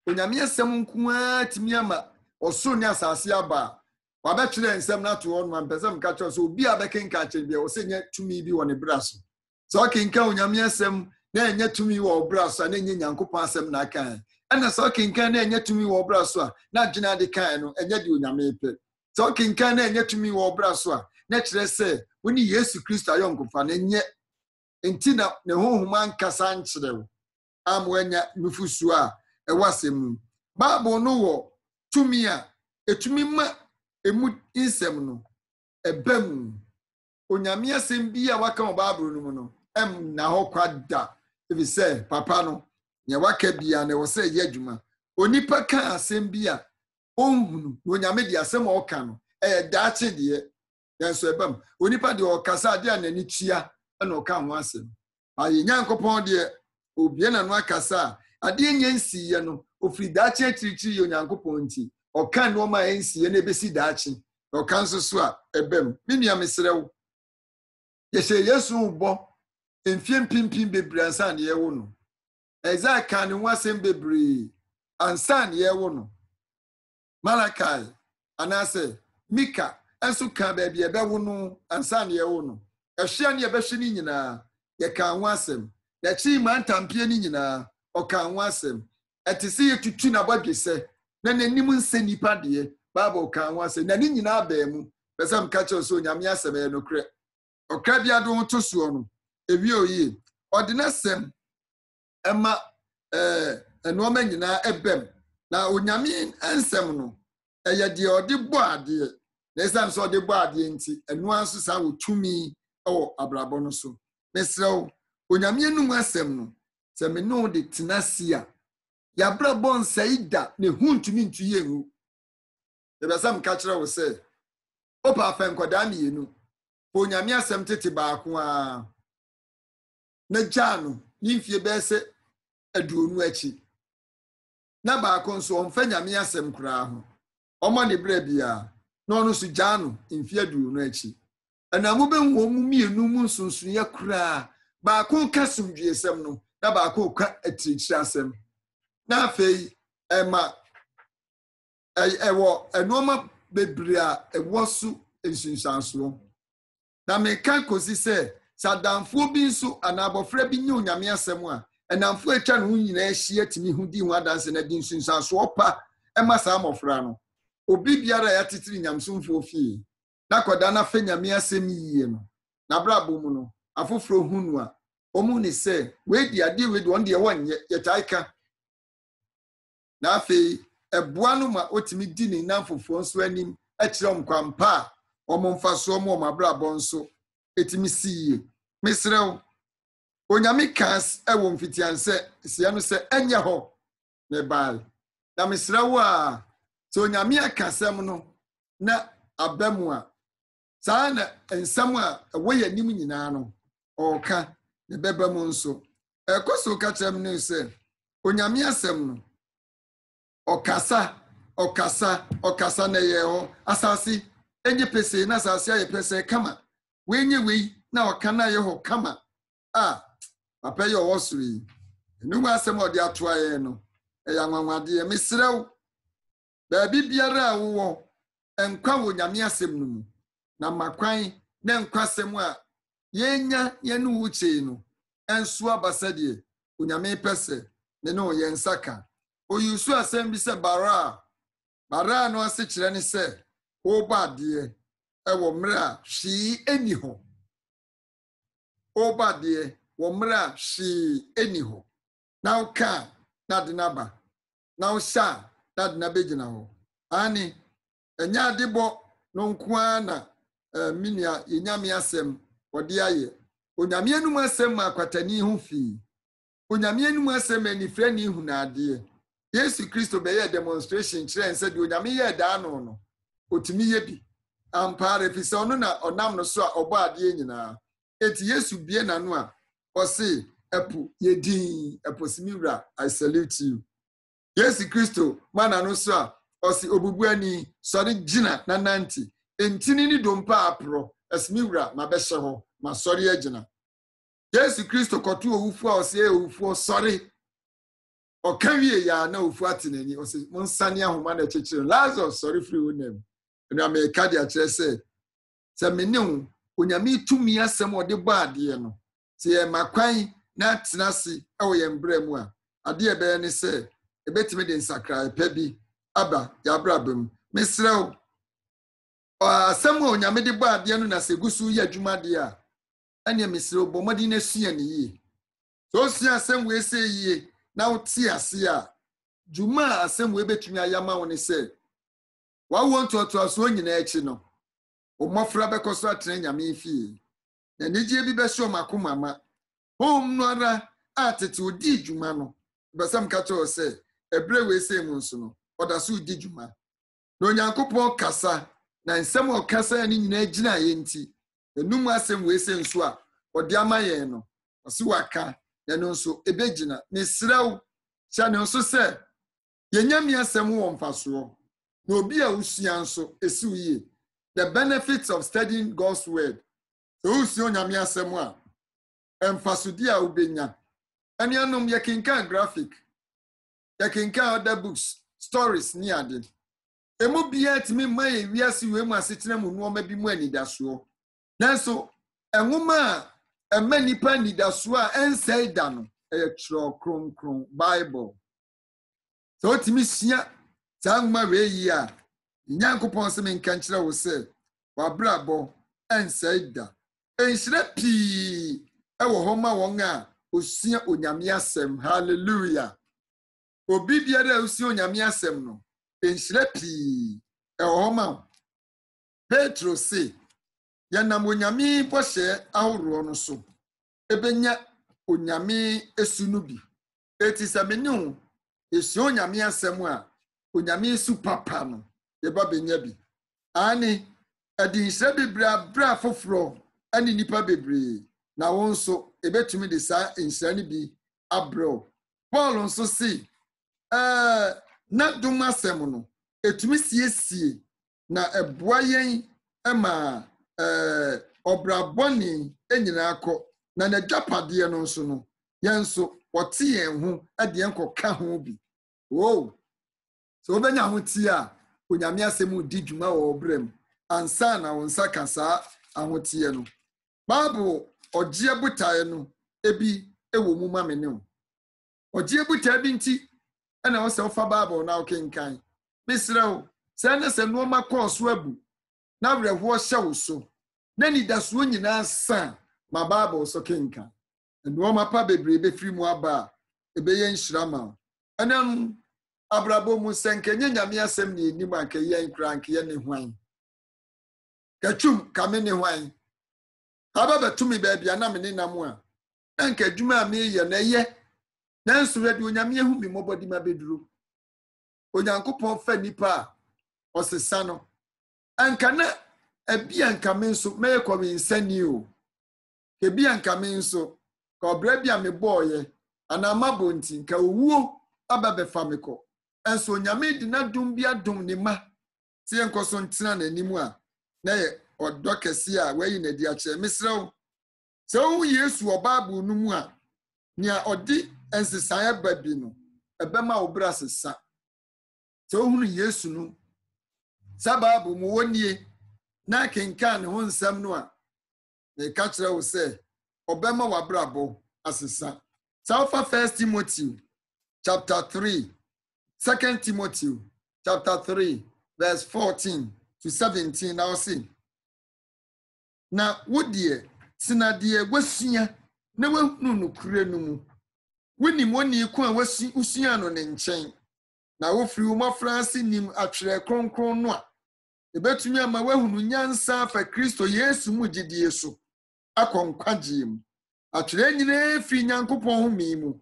onyame asɛm nko ara tumi ama ɔsoro ne asase aba wabɛkyerɛ nsɛm no ato hɔ no ampɛsɛ mka kyerɛ sɛ obi a bɛkenka kyerɛ bi a ɔsɛ nyɛ tumi bi wɔ ne bra so sɛ ɔkenka onyame asɛm na ɛnyɛ tumi wɔ ɔbra so a na ɛnyɛ nyankopɔn asɛm na aka ɛna sɛ ɔkenka na ɛnyɛ tumi wɔ ɔbra so a na adwene ade kan no ɛnyɛ de onyame pɛ sɛ ɔkenka na ɛnyɛ tumi wɔ ɔbra so a na kyerɛ sɛ woni Yesu Kristo ayɔ nkofa na ɛnyɛ enti na ne honhom ankasa nkyerɛ wo am wanya nufusu a ɛwɔ asɛm mu Bible no wɔ tumi a etumi ma emu insɛm no ɛbɛ mu onyame asɛm bi a waka wɔ Bible no mu no na hɔ kwada ebi sɛ papa no nya waka bia na wɔ sɛ yɛ adwuma onipa ka asɛm bi a onhunu na onyame de asɛm a ɔka no ɛyɛ daakye deɛ yɛnso ɛbam onipa de ɔkasa de a n'ani tua na ɔka ho asɛm ayɛ nyankopɔn deɛ obie na no akasa adeɛ nyɛ nsiiɛ no ofiri daakye akyirikyiri yɛ onyankopɔn nti ɔka nneɛma a ɛnsiiɛ na ebesi daakye ɔka nso so a ɛbam me nua mesrɛ wo yɛhyɛ Yesu bɔ mfie mpimpim bebree ansa ne yɛwo no ɛza ka ne ho asɛm bebree ansa ne yɛwo no Malakai anaasɛ Mika ɛnso ka baabi ɛbɛwo no ansa ne yɛwo no ɛhwɛ ne yɛbɛhwɛ ne nyinaa yɛka ho asɛm yɛkyi ma ntampie ne nyinaa ɔka ho asɛm ɛte sɛ yɛtutu n'abɔdwesɛ na n'anim nsɛ nipa deɛ Bible ka ho asɛm na ne nyinaa baa mu pɛsɛ mka kyerɛ sɛ onyame asɛm ɛyɛ nokorɛ ɔkra bi ado ho to soɔ no ewie oye ɔde n'asɛm ɛma ɛnoɔma nyinaa ɛbɛm na onyame ansɛm no ɛyɛ deɛ ɔde bɔ adeɛ na ɛsɛ sɛ ɔde bɔ adeɛ nti ɛnoa nso saa wɔ tumi ɛwɔ abrabɔ no so mesrɛw onyame anum asɛm no sɛ me no de tena si a yɛabrabɔ nsɛe da ne hu ntumi ntu yɛ ngu yɛbɛsɛ mka kyerɛ wo sɛ wopa afɛ nkɔdaa mmienu onyame asɛm tete baako a na gyaa no ne mfie bɛɛ sɛ aduonu akyi na baako nso ɔmfa nyame asɛm koraa ho ɔma ne berɛ bia na ɔno so gyaa no mfie aduonu akyi ɛna mobɛhu wɔn mu mmienu mu nsonsonoeɛ koraa baako ka somdwiesɛm no na baako kwa atirikyiri asɛm na afei ɛma ɛwɔ ɛnoma bebree a ɛwɔ so nsunsuansoɔ na meka kosi sɛ sadamfoɔ bi nso anabɔfra bi nye onyame asɛm a ɛnamfoɔ atwa ne ho nyinaa ahyia tumi ho di ho adanse na di nsunsuansoɔ pa ɛma saa mmɔfra no obi biara a yɛatetiri nyamsomfoɔ fie na kɔda na fa nyame asɛm yie no na brabɔ mu no afoforo hu no a ɔmu ne sɛ weedi adeɛ weedi wɔn deɛ wɔnyɛ yɛtae ka na afei ɛboa no ma otumi di ne nam fofoɔ nso anim akyerɛ ɔmkwampa a ɔmo mfasoɔ mu ɔmo abrabɔ nso etumi si yie mesrɛw onyame kas ɛwɔ mfitiansɛ sia no sɛ ɛnyɛ hɔ ne baal na mesrɛw a sɛ onyame akasɛm no na aba mu a saa na nsɛm a ɛwɔ yɛ anim nyinaa no ɔɔka ne bɛba mu nso ɛkɔ so ka kyerɛ m ne sɛ onyame asɛm no ɔkasa na ɛyɛ hɔ asase enye pese na asase ayɛ pese kama wenye wei na ɔka na ayɛ hɔ kama a papa yɛ ɔwɔ soro yi enum asɛm ɔde ato ayɛ no ɛyɛ anwanwadeɛ mesrɛw baabi biara a wowɔ ɛnkwa wɔ nyame asɛm no mu na makwan na nkwa asɛm a yɛnya yɛne wo kyei no ɛnso aba sɛdeɛ onyame pɛ sɛ ne ne ɔyɛ nsaka oyusu asɛm bi sɛ bara no ase kyerɛ ne sɛ ɔba adeɛ ɛwɔ mmerɛ a hwee ɛni hɔ ɔba adeɛ wɔ mmerɛ a hwee ɛni hɔ na woka na de n'aba na wohyɛ na de n'abɛgyina hɔ ane ɛnyɛ adebɔ no nko ara na minia yɛnyame asɛm wɔde ayɛ onyame anum asɛm ma akwatani ho fii onyame anum asɛm anifrɛ ne hu na adeɛ Yesu Kristo bɛyɛ demonstration kyerɛ nsɛ de onyame yɛ daa no otumi yɛ bi ampare fi sɛ ɔno na ɔnam no so a ɔbɔ adeɛ nyinaa eti Yesu bie n'ano a ɔse ɛpo yɛdin ɛpo simiwura I salute you Yesu Kristo mana no so a ɔse obubuani sɔre gyina na nanti entini ni dompa apro esimiwura ma bɛhyɛ hɔ ma sɔre agyina Yesu Kristo kɔto owufo a ɔse owufo sɔre ɔka wie ya na owufo atenani ɔse monsane ahoma na kyekyere Lazarus sɔre firi wonam na Amerika de akyerɛ sɛ mene wo onyame tumi asɛm ɔde bɔ adeɛ no sɛ yɛ makwan na tena se ɛwɔ yɛn brɛ mu a adeɛ bɛyɛ ne sɛ ebetimi de nsakra pɛ bi aba yɛabraba mu mesrɛw asɛm a onyame de bɔ adeɛ no na sɛ gusu yɛ adwuma deɛ a ɛne mesrɛw bɔ mmɔden na sua ne yie so sua asɛm wei sɛ yie na wote ase a dwuma a asɛm wei betumi ayama wo ne sɛ wawo ntoatoasoɔ nyinaa akyi no ɔmmɔfra bɛkɔ so atena nyame fie na nigye bi bɛhyɛ ɔmakoma ma hom no ara a tete odi dwuma no bɛsɛm ka kyerɛ sɛ ɛbrɛ wei sɛ mu nso no ɔda so di dwuma na onyankopɔn kasa na nsɛm a ɔkasa ne nyinaa gyina yɛ nti enum asɛm wei sɛ nso a ɔde ama yɛn no ɔse waka na no nso ebegyina mesrɛw hyɛ ne nso sɛ yɛnyame asɛm wɔ mfasoɔ na obi a usua nso esiw yie the benefits of studying God's word so usua onyame asɛm a emfasodi a ubenya anuanom yɛkenkan graphic yɛkenkan other books stories ni ade emu bia timi ma yɛ wiase we mu asetena mu nneɛma bi mu anidasoɔ nanso enwoma a ɛma nipa anidasoɔ a ɛnsɛe da no ɛyɛ twerɛ kronkron Bible so otimi sua saa nwoma wei yi a nyankopɔn sɛ menka nkyerɛ wo sɛ wabrabɔ ɛnsɛe da ɛnhyerɛ pii ɛwɔ hɔ ma wɔn a osua onyame asɛm hallelujah obi biara a osua onyame asɛm no ɛnhyerɛ pii ɛwɔ hɔ ma Petro se yɛnam onyame bɔhyɛ ahoroɔ no so ebenya onyame esu no bi eti sɛ mene wo esua onyame asɛm a onyame esu papa no yɛba benya bi ane ɛde nhyerɛ bebree abra foforɔ ɛne nipa bebree na wɔn nso ebetumi de saa nhyerɛ no bi abrɛ Paul nso se na dom asɛm no etumi siesie na ɛboa yɛn ɛma ɔbrabɔne nyinaa kɔ na n'adwapadeɛ no nso no yɛn nso wɔte yɛn ho de yɛn kɔka ho bi o so wobɛnya ho tie a onyame asɛm di dwuma wɔ brɛ mu ansa na wo nsa ka saa ahoteɛ no Bible ɔgye botae no ebi ɛwɔ mu ma me ne wo ɔgye botae bi nti ɛna wo sɛ wofa Bible na wokenkan mesrɛ wo sɛ ne sɛ nneɛma kɔɔ so abu na werɛhoɔ hyɛ wo so na nidasoɔ nyinaa sa ma Bible so kenkan nneɛma pa bebree bɛfiri mu aba a ɛbɛyɛ nhyira ma wo ɛnam abrabɔ mu sɛ nkenye nyame asɛm ne enim anka yɛn kra anka yɛn ne hwan katwum kame ne hwan aba bɛtumi baabi a na me ne nam a anka adwuma a meyɛ na ɛyɛ nanso wɛde onyame ahu me mmɔbɔde ma bɛduro onyankopɔn fa nipa a ɔsesa no anka na ebi anka me nso mɛyɛ kɔminsani o ebi anka me nso ka ɔbrɛ bi a me bɔɔyɛ ana mabɔ nti nka owuo aba bɛfa me kɔ enso onyame di na dum bi adum ne ma tie nkoso ntena n'anim a na yɛ ɔdɔ kɛse a wayi na di akyerɛ mesrɛw sɛ wo Yesu ɔbaabu no mu a nea ɔdi ensesae ba bi no ɛbɛma wo bra sesa sɛ wo hunu Yesu no sababu mu wonie na kenkan ne ho nsɛm no a na ka kyerɛ wo sɛ ɔbɛma wabrabɔ asesa sɛ wofa 1 Timothy chapter 3 2 Timothy chapter 3 verse 14 to 17 now see na wodie sinadie wasua na wahunu no kure no mu woni moni ku a wasua no ne nkyɛn na wofiri wo mafransi nim atwerɛ kronkron no a ebetumi ama wahunu nyansa fa Kristo Yesu mu gidie so akɔnkwagye mu atwerɛ nyinaa fi Nyankopɔn ho mi mu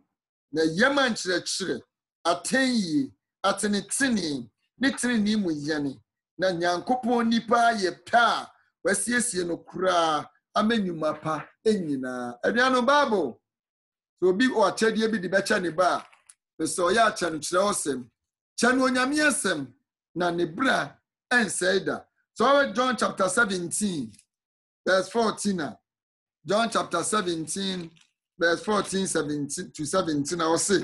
na yɛma nkyerɛkyerɛ atenyi atenetene ne teneni mu yɛne na Nyankopɔn nipa yɛ pɛ a wasiesie no kura amenyuma pa enyina aduano Bible so obi o akyɛdeɛ bi de bɛkyɛ ne ba so ɔyɛ akyɛ no kyerɛ osem kyɛ no onyame asɛm na ne bra ensaida so John chapter 17 verse 14 John chapter 17 verse 14 17 to 17 I will say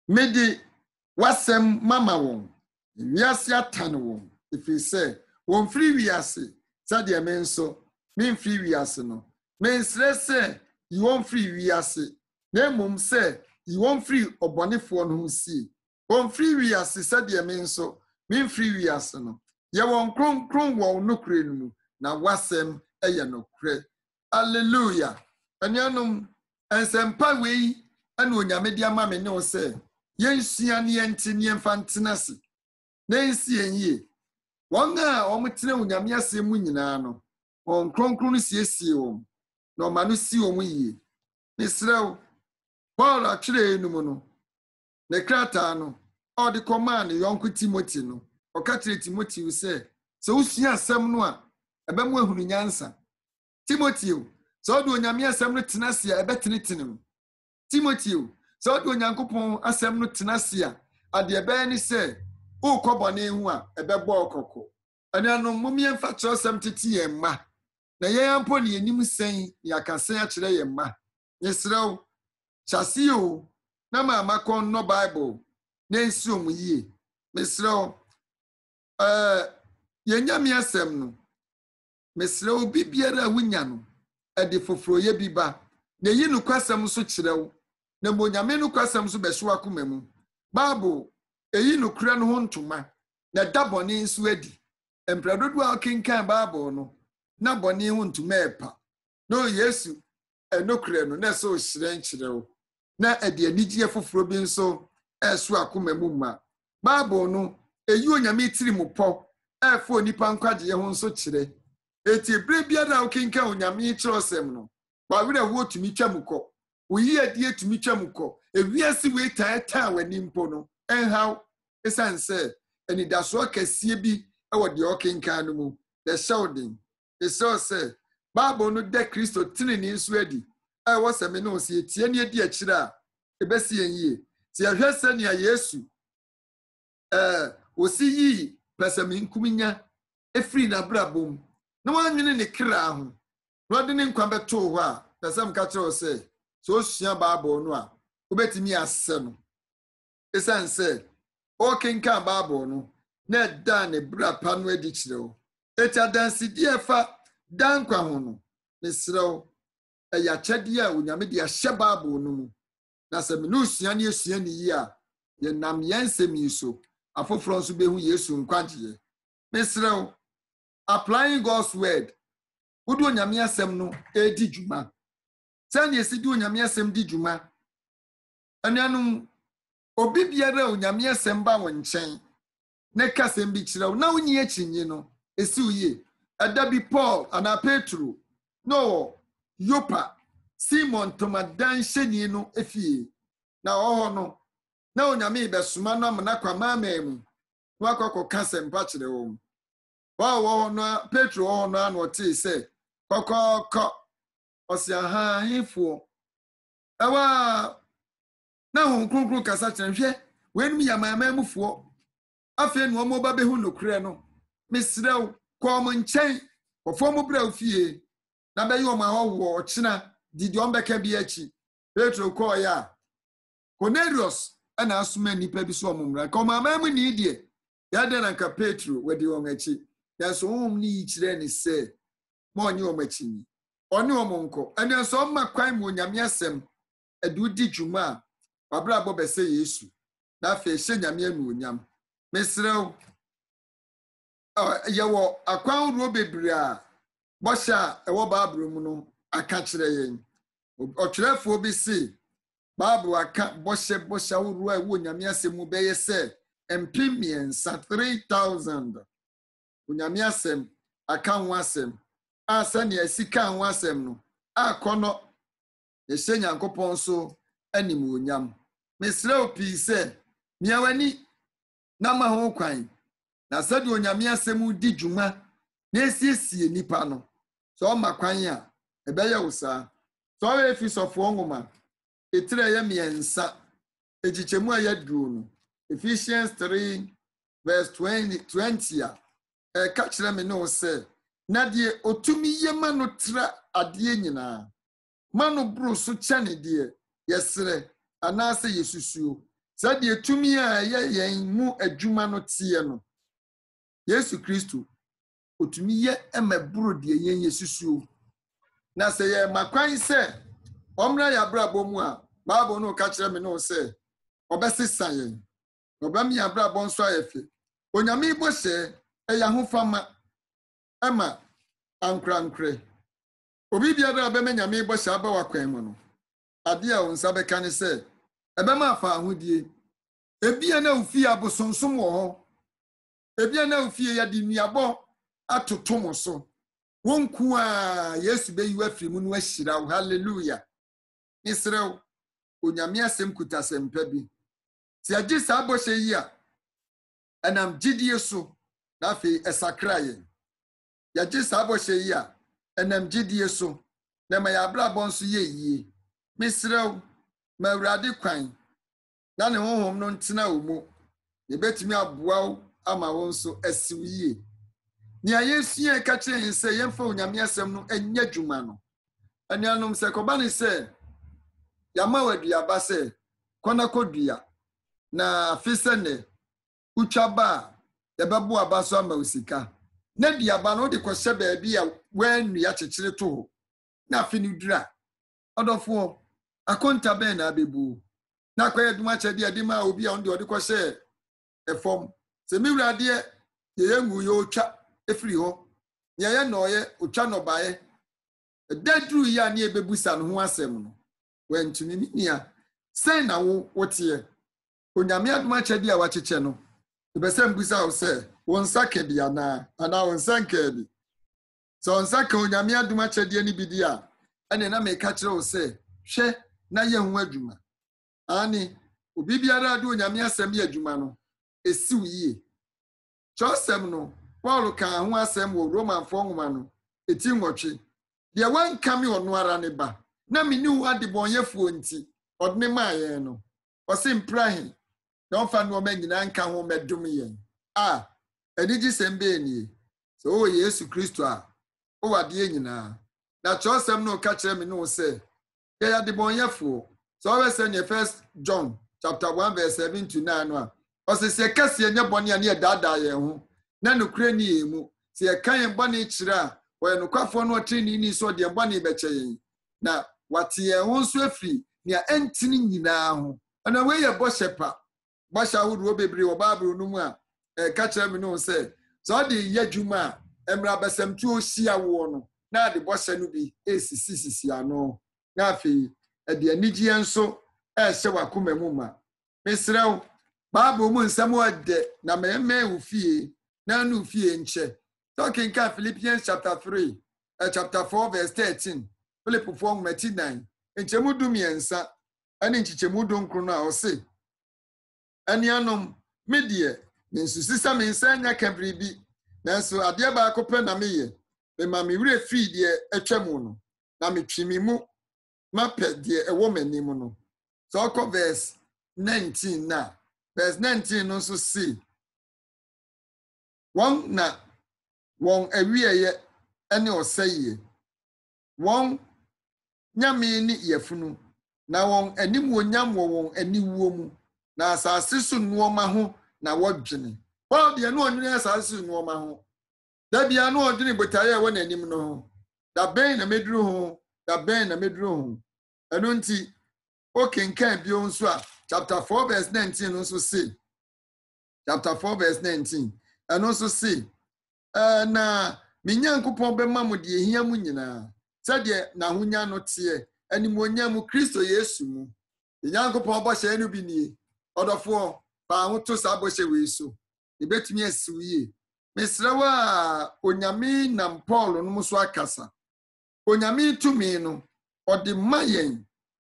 mede wasɛm mama wɔn wiase atane wɔn ɛfiri sɛ wɔn firi wiase sɛdeɛ me nso memfiri wiase no mensrɛ sɛ wɔn firi wiase na mmom sɛ wɔn firi ɔbɔnefoɔ no ho sie wɔn firi wiase sɛdeɛ me nso memfiri wiase no yɛ wɔn kronkron wɔ nokure no mu na wasɛm ɛyɛ nokure hallelujah anuanom nsɛmpa wei ɛna onyame de ama me ne wo sɛ yɛnsua ne yɛnte ne yɛmfa ntena se na nsi yɛnyie wɔn a wɔmtena onyame asɛm mu nyinaa no wɔn kronkron no siesie wɔn na ɔma no si wɔn yie mesrɛw Paul atwerɛ enum no ne krataa no ɔde kɔmaa ne yɔnko Timothy no ɔka kyerɛ Timothy sɛ wosua asɛm no a ɛbɛmo ahunu nyansa Timothy sɛ ɔde onyame asɛm no tena se a ɛbɛtenetene mu Timothy sɛ ɔde onyankopɔn asɛm no tena se a ade ɛbɛyɛ ne sɛ wokɔ bɔne ho a ɛbɛbɔ ɔkɔkɔ anuanom momiɛmfa kyerɛ asɛm tete yɛn mma na yɛn ampo ne yɛnim sɛn ne akasɛn akyerɛ yɛn mma yɛsrɛw hyɛse o na maama kɔn no Bible na nsi omu yie mesrɛw yɛnyame asɛm no mesrɛw bibiara a wonya no ɛde foforo yɛ bi ba na yi no kwasɛm so kyerɛw na mbonyame no kwasɛm so bɛhyew akoma mu Bible eyi no kura no ho ntoma na da bɔne nso adi empradodo a kenkan Bible no na bɔne ho ntoma ɛpa no Yesu ɛnokure no na so hyerɛn kyerɛw na ɛde anigye foforo bi nso ɛso akoma mu ma Bible no eyi onyame tiri mu pɔ ɛfo nipa nkwagye ho nso kyerɛ eti bre biara a kenkan onyame kyerɛ osem no ba wira wo tumi twa mu kɔ oyi adie tumi twa mu kɔ ewiase we taa wani mpo no enhaw esan sɛ anidaso akɛsie bi ɛwɔ de ɔkenkan no mu the shouting esɛ sɛ Bible no de Kristo tinini nso adi ɛwɔ sɛ me no sie tie ne adi akyire a ebesi enye tie hwɛ sɛ nea Yesu osi yi pɛsɛmi nkuminya efiri na brabom na wanwene ne kra ho na ɔde ne nkwa bɛto hɔ a pɛsɛm ka kyerɛ sɛ so sua Bible no a wobetimi ase no esan say o kenkan Bible no na da ne bra pa no adi kire o etia dansi die fa dan kwa ho no mesre o eya chede a onyame de ahye Bible no mu na se me no sua ne esua ne yi a ye nam yensem yi so afoforo nso behu Yesu nkwaje mesre o applying God's word wodu onyame asem no edi djuma sani esidi onyame asem di djuma anuanum obi biara onyame asem ba wo nchen ne kasem bi kire na wonyi achinyi no esi uye adabi Paul ana Petro no Yopa Simon Tomadan hyeni no efie na oho no na onyame besuma no amana kwa mamemu no akoko kasem pa kire wo wo no Petro wo no anu oti se kokoko osia ha hifo ewa na hu kunkun kasa kyenhwe wenum ya mamamufuo afi no mo ba behu nokure no mesrew ko mo nchen ofo mo bra ofie na be yo ma ho china didi ombeka bi achi Petro ko ya Cornelius ana asuma nipa bi so omumra ko mamamu ni die ya de na ka Petro wedi won achi ya so hom ni kire ni se mo onye o machini oni o monko ene so ma kwan mo nyame asem adu di djuma babra bo be se Yesu na fe hye nyame anu onyam mesrew yewo akwan ro bebre a bosha ewo Bible mu no aka kire yen otwerefo bi si Bible aka bosha ro a wo nyame asem mu be ye se empimiensa 3000 onyame asem aka ho asem asani asika ho asem no akono ehye nyankopon so anim onyam mesrew pi se miawani na ma ho kwan na sadi onyame asem di djuma na esiesie nipa no so ma kwan a ebeye wosa so efisofo ngoma etire ye miensa ejichemu ayadru no Ephesians 3 verse 20 a ka kire me no se na de otumi ye mano tra ade nyina mano bro so chane de yesre anase yesusuo sadi etumi a ye yen mu adwuma no tie no Yesu Kristo otumi ye emabro de yen yesusuo na se ye makwan se omra ya brabo mu a Bible no ka kire me no se obesesa yen obami ya brabo nso ayefe onyame ibo se eya ho fama ama ankrankre obi biara be menyame ibo se aba wakwan mu no ade a onsa be kan se ebema afa ahodie ebia na ofi abosonsom wo ho ebia na ofi ya di nuabo atotom so wonku a Yesu be yiwa firi mu no ahira wo hallelujah Israel onyame asem kutasem pa bi ti agi sa aboshe yi a anam gidie so na fe esakraye ya gi sa aboshe yi a anam gidie so na ma ya bra bonso ye yi Misrew ma urade kwan na ne honhom no ntena wo mu ne betimi aboa wo ama wo nso asiw yi ni ayesu e ka kire se yemfa onyame asem no anya dwuma no anuanom se koba ne se yama wadua se kona kodua na afise ne utwaba yebebo abaso ama usika na diaba no de kwose baabi a wanu ya kekere to ho na afini dura odofo akonta ben na abebu na kwaye duma chede ade ma obi a onde ode kwose efom se miwrade ye yengu yo twa efiri ho ye ye no ye otwa no bae dadru ya na ebebusa no ho asem no wentumi nia sen na wo wotie onyame aduma chede a wacheche no ebesem busa wo se wonsa kedi ana wonsa nkedi so wonsa ka onyame aduma chede ni bidi a ene na me ka kire wo se hwe na ye ho adwuma ani obi biara adu onyame asem ye adwuma no esiw yie chosem no Paul ka ho asem wo Roman fo nwoma no eti nwotwe de wanka me ono ara ne ba na meni wo ade bonyefo nti odne ma ye no osim prahin don fa no manyina nka ho medum yen eniji sembe ni so Yesu Kristo a o wade nyina na chosem no ka kire me no se ya de bonyefo. So always send your 1 John chapter 1 verse 7 to 9 no. Ose se kase nya bone ya na dada ye ho. Na nokra ni emu. Se ye kan bone kira wo ye nokwafo no otrini ni so de bone be kye na wate ye ho so afri ne antini nyina ho. Ana we ye bo shepa. Ba sha wo bebre wo Bible no mu a ka kire me no se so de yadwuma emra besam tu ohia wo no na de bo hye no bi esisi ano na afi de anigye nso hye wakoma mu ma mesrew Bible mu nsam ode na me wo fie na nu fie nche talking ka Philippians chapter 3 chapter 4 verse 13 Philip 4:9 enchemu dumiensa ani nchichemu donkro no a o se anianom medie mensusisa mensa nya kabribi nanso ade ba akopɛ na meye me ma me wure free de atwamu no na me twimi mu mapɛ de ɛwɔ manim no so ɔkɔ verse 19 na verse 19 no so see wɔn na wɔn awieye ɛne ɔsɛye wɔn nyame ni yefunu na wɔn anim wonyam wɔn aniwuo mu na asase so nuoma ho na wɔdwene well de no onwene asase so nuoma ho da bia no odwene botaye wɔ nanim no ho da ben na meduru ho da ben na meduru ho ɛno nti okenkan bio nso a chapter 4 verse 19 no so say chapter 4 verse 19 ɛno so say na minyankopɔn bɛma mo de ehia mu nyinaa sɛdeɛ na honya no teɛ animonyam mu Kristo Yesu mu minyankopɔn bɔhyɛ no bi nie ɔdɔfo pa ho to sa bɔhyɛ wei so ebetumi asiwie mesrewa onyame nam Paul no so akasa onyame tumi no ɔde mayen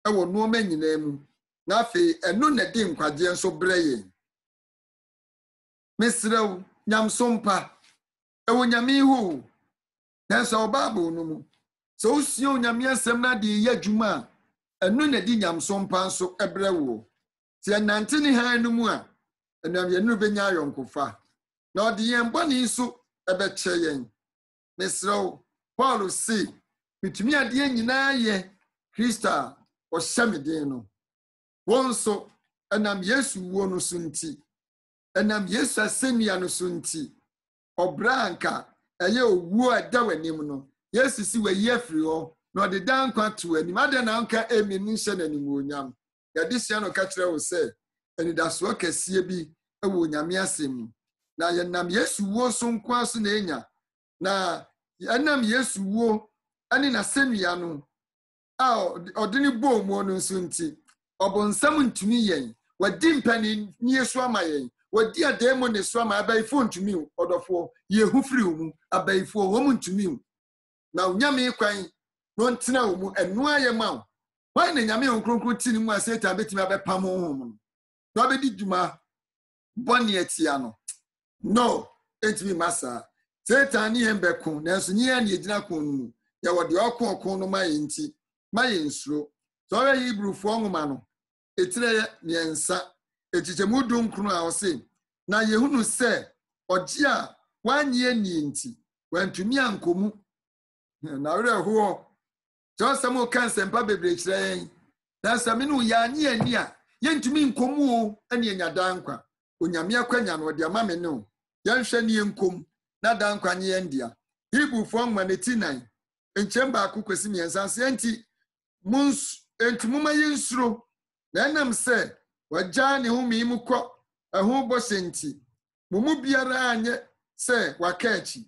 ɛwɔ nuoma nyinaa mu na afei ɛno na de nkwagye nso brɛ yɛn mesrew nyamsompa ɛwɔ nyame ho na so Bible no mu so usio onyame asɛm na de yɛ adwuma ɛno na di nyamsompa nso ɛbrɛ wo ti anante ne han no mu a ɛnam yɛn no benya ayɔnkofa na ɔde yɛn bɔne nso ɛbɛkyɛ yɛn mesrew Paul si mitumi ade nyinaa yɛ Kristo a ɔhyɛ me den no wɔn nso ɛnam Yesu wo no so nti ɛnam Yesu asɛnnua no so nti ɔbra anka ɛyɛ owuo a ɛda w'anim no Yesu si w'ayi afiri hɔ na ɔde dan kwa to anim ade na anka emi no hyɛ n'animuonyam yɛde hyɛ no ka kyerɛ wo sɛ anidasoɔ kɛseɛ bi ɛwɔ onyame asɛm na yɛnam Yesu wo so nko aso na enya na yɛnam Yesu wo ani na asɛnnua no a ɔde ne bɔ mu no nso nti ɔbɔnsam ntumi yɛn wadi mpani nie so ama yɛn wadi ademo ne so ama abayifo ntumi ɔdɔfo yehu firi mu abayifo wɔn ntumi na onyame kwan no ntena wo mu ɛno ayɛ ma wo why na nyame nkronkron ti ne mu a Satan betimi abɛpam honhom no na obedi dwuma bɔne atia no entimi masa Satan ne yɛn bɛko nanso ne yɛn egyina kon no mu yɛ wɔde ɔkon no ma yɛn nti ma yɛn nsuro so ɔyɛ Hebrewfo nwoma no etire yɛnsa echichemu dunkron a ɔse na yehunu sɛ ɔgye a wanye ni nti wantumi ankomu na wɛrɛ ho Josamo kan sempa bebre kyerɛ yɛn na same no yɛ anye ani a yɛntumi nkomu o ɛne anya dankwa onyame akwanya no ɔde ama me ne o yɛnhwɛ ne yɛnkom na dankwa nye yɛn dia Hebrewfo nwoma ne ti 9 nkyɛm baako kwesi miɛnsa sɛ nti entuma yɛnsuro na ɛnam sɛ wagya ne ho mi mu kɔ ɛho bɔhyɛ nti mu biara anyɛ sɛ waka akyi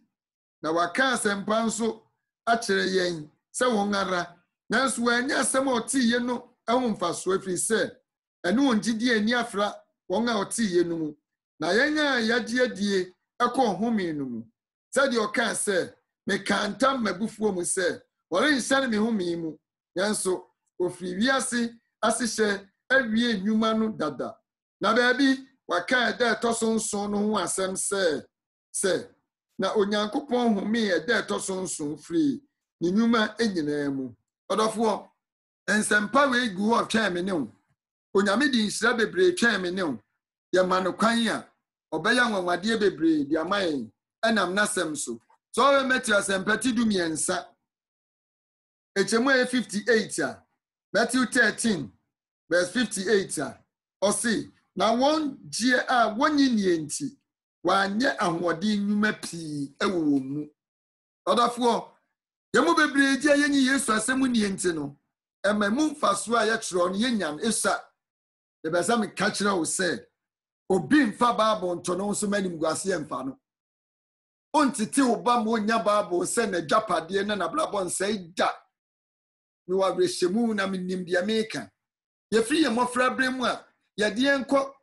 na waka asɛmpa nso akyerɛ yɛn sɛ wɔn ara nanso wɔanya asɛm a ɔtee no ɛho mfasoɔ afiri sɛ ɛne wɔn gyidie ani afra wɔn a ɔtee no mu na yɛn a yɛagye adie ɛkɔ home no mu sɛdeɛ ɔkaa sɛ meka ntam m'abufuo mu sɛ wɔrenhyɛ ne me home mu nanso ofiri wiase ahyehyɛ awie nnwuma no dada na baabi waka ɛda ɛtɔ so nson no ho asɛm sɛ na onyankopɔn home ɛda ɛtɔ so nson firi ne nnwuma nyinaa mu ɔdɔfoɔ nsɛmpa wei gu hɔ twɛn me ne wo onyame di nhyira bebree twɛn me ne wo yɛma no kwan a ɔbɛyɛ anwanwadeɛ bebree de ama yɛn ɛnam n'asɛm so so ɔwɛ Matthew asɛmpa ti du miɛnsa ekyɛmu a 58 a Matthew 13 verse 58 or see na one gye a wonyi nienti wanye ahwode nnwuma pii ewo mu odafo yemu bebre gye yenyi Yesu asemu nienti no emamu mfaso a ye kyerɛ no yenyan esa de besa me ka kyerɛ wo sɛ obi mfa Bible nto no so manim guase mfa no ontete oba mo nya Bible sɛ na dwapade na blabɔ nsɛ da me wa brehemu na menim de America ye free ye mofra bremu a ye de enko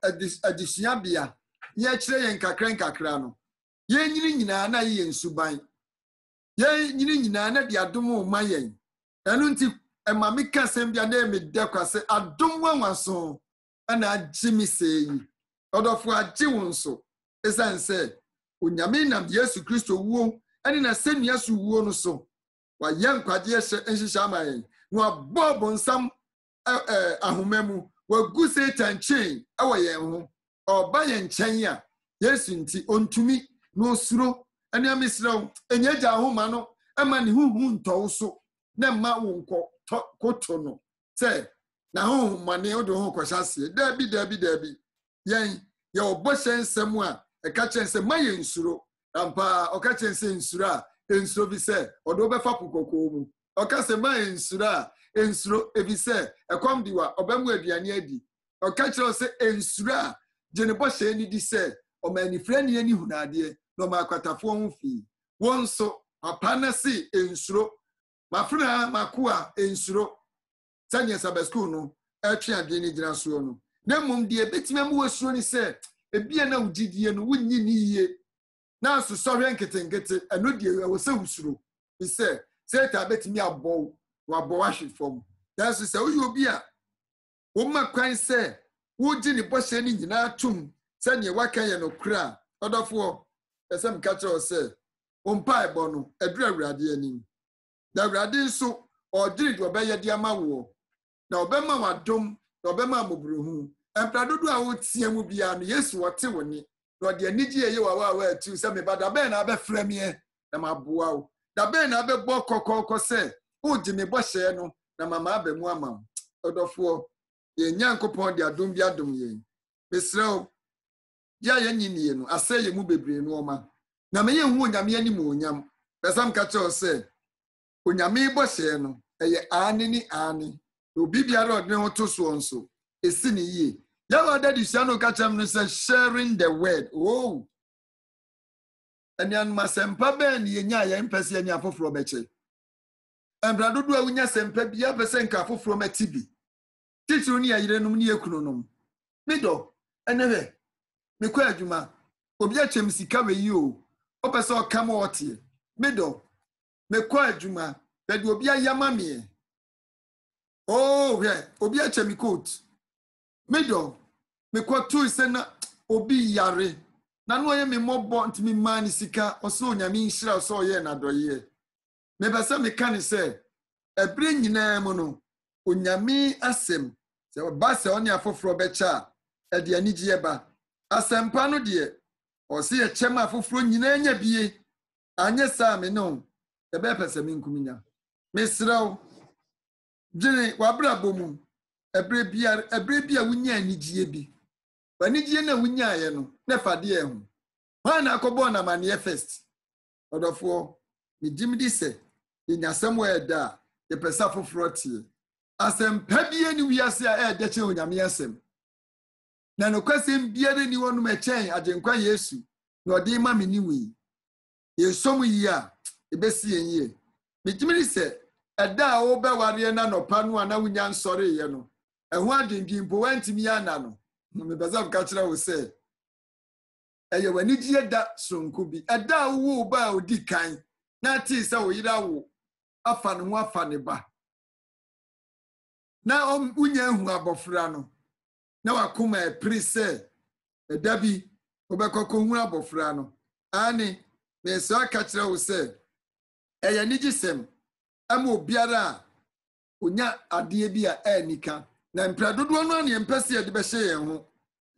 adisua bia ye kyerɛ ye nkakra no ye nyini nyina na ye nsuban ye nyini nyina na de adom o ma ye enu nti ema me ka sem bia na me de kwase adom wanwaso ana agimi seyi odofo agye wonso esanse onyame nam Yesu Kristo wuo ani na senua so wuo no so wa ye nkwade ehyehyɛ amaye no abobo nsam ahomemu wa gu Satan chain awo ye ho oba ye nkyɛn a Yesu nti ontumi no suro ani amisraw enyeja ahoma no ema ne huhu ntɔw so na ma wo nkɔ koto no sɛ na ho mane o de ho kwhyase dabi yen ye obɔhyɛ nsɛm a ɛka kyɛn sɛ ma ye nsuro ampa ɔka kyɛn sɛ nsuro a nsuro bi sɛ ɔde obɛfa kokoko mu ɔka sɛ ma ye nsuro a nsuro ebi sɛ ɛkɔm diwa ɔbɛmu aduane adi ɔka kyerɛ sɛ nsuro a gye ne bɔhyɛ ni di sɛ ɔmanifrɛ ne ani hunade na ɔmakwatafo ho fi wɔn so apa na si nsuro mafuna makoa nsuro sanya sabesku no atwe ade ni gyina so no na mum de betima mu wasuro ni sɛ ebia na ugidie no wunyi ni yie na so sɔhwe nketenkete eno de wo sɛ usuro bi sɛ Satan betimi abɔ wabɔ ahwe fam na so sɛ wo obi a wo ma kwan sɛ wo gi ni bɔhyɛ ni nyina tum sɛ ne waka ye no kra ɔdɔfo ɛsɛm ka kyerɛ sɛ ompa ɛbɔ no adura Awurade anim na Awurade nso ɔdiri de ɔbɛyɛ de ama wo na ɔbɛma wadom na ɔbɛma amobruhu empradodo a wotie mu bia no Yesu wɔte woni na ɔde anigye ye wa atu sɛ me bada bɛn na abɛfrɛ me na maboa wo da bɛn na abɛbɔ kokoko sɛ o gi me bɔhyɛ no na mama abɛmu ama ɔdɔfo ye nyankopɔn de adom bi adom ye mesrɛw ya yɛnyini no asɛ ye mu bebre no ɔma na me ye hu onyame ani mu onyam besam ka kyerɛ sɛ onyame bɔhyɛ no ɛyɛ ane ni ane obi biara ɔde ho to so nso esi ni yie yawa da disiano ka kyerɛ no sɛ sharing the word anian masempa bɛn ye nya yɛ mpɛse anya afoforo bɛkyɛ embradodo a wonya sempa bia pɛsɛ nka afoforo matibi titiri ni ayirenum ni ekunonom midɔ ɛnɛhɛ mekɔ adwuma obi akyem sika we yi o opɛsɛ ɔkam ɔtie midɔ mekɔ adwuma bɛde obi ayama me hwɛ obi akyem coat midɔ mekɔ to sɛ na obi yare na no ye me mobɔ ntimi man sika ɔsɔ onyame nhyira ɔsɔ ɔyɛ na dɔye me bɛsɛ me ka ne sɛ ɛbre nyinaa mu no onyame asɛm sɛ ɔba sɛ ɔne afoforo bɛkyɛ a ɛde anigye ba asɛmpa no deɛ ɔsɛ yɛ kyɛm afoforo nyinaa nya bie anyɛ saa me no ɛbɛpɛ sɛ me nkuminya mesrɛw gyene wabrabɔ mu ɛbre bia wonya anigye bi anigye na wonya yɛ no na fa de ɛho hwan na akɔbɔ na maneɛ first ɔdɔfo me dimdi sɛ yɛnyasɛm wɔ ɛda yɛpɛ sɛ afoforo tie asɛmpa bia ni wiase a ɛde kyɛ onyame asɛm na no kwasɛm biara ni wɔnom ɛkyɛn agyenkwa Yesu na ɔde ma me ni wi yɛsom yi a ebesi yɛn me dimdi sɛ ɛda a wo bɛware na nɔpa no a na wonya nsɔre yɛ no ɛho adwendwin po wantimi ana no me bɛsɛ ka kyerɛ wo sɛ ɛyɛ wanigye da sonko bi ɛda a wo ba odi kan na ti sɛ wo yira wo afa ne ho afa ne ba na unya hu abofra no na wakoma epri sɛ ɛda bi obɛkɔkɔ hu abofra no ani me sɛ aka kyerɛ wo sɛ ɛyɛ nigisɛm ama obiara a onya adeɛ bi a ɛnika na mpradodo no ne mpɛse de bɛhyɛ yɛn ho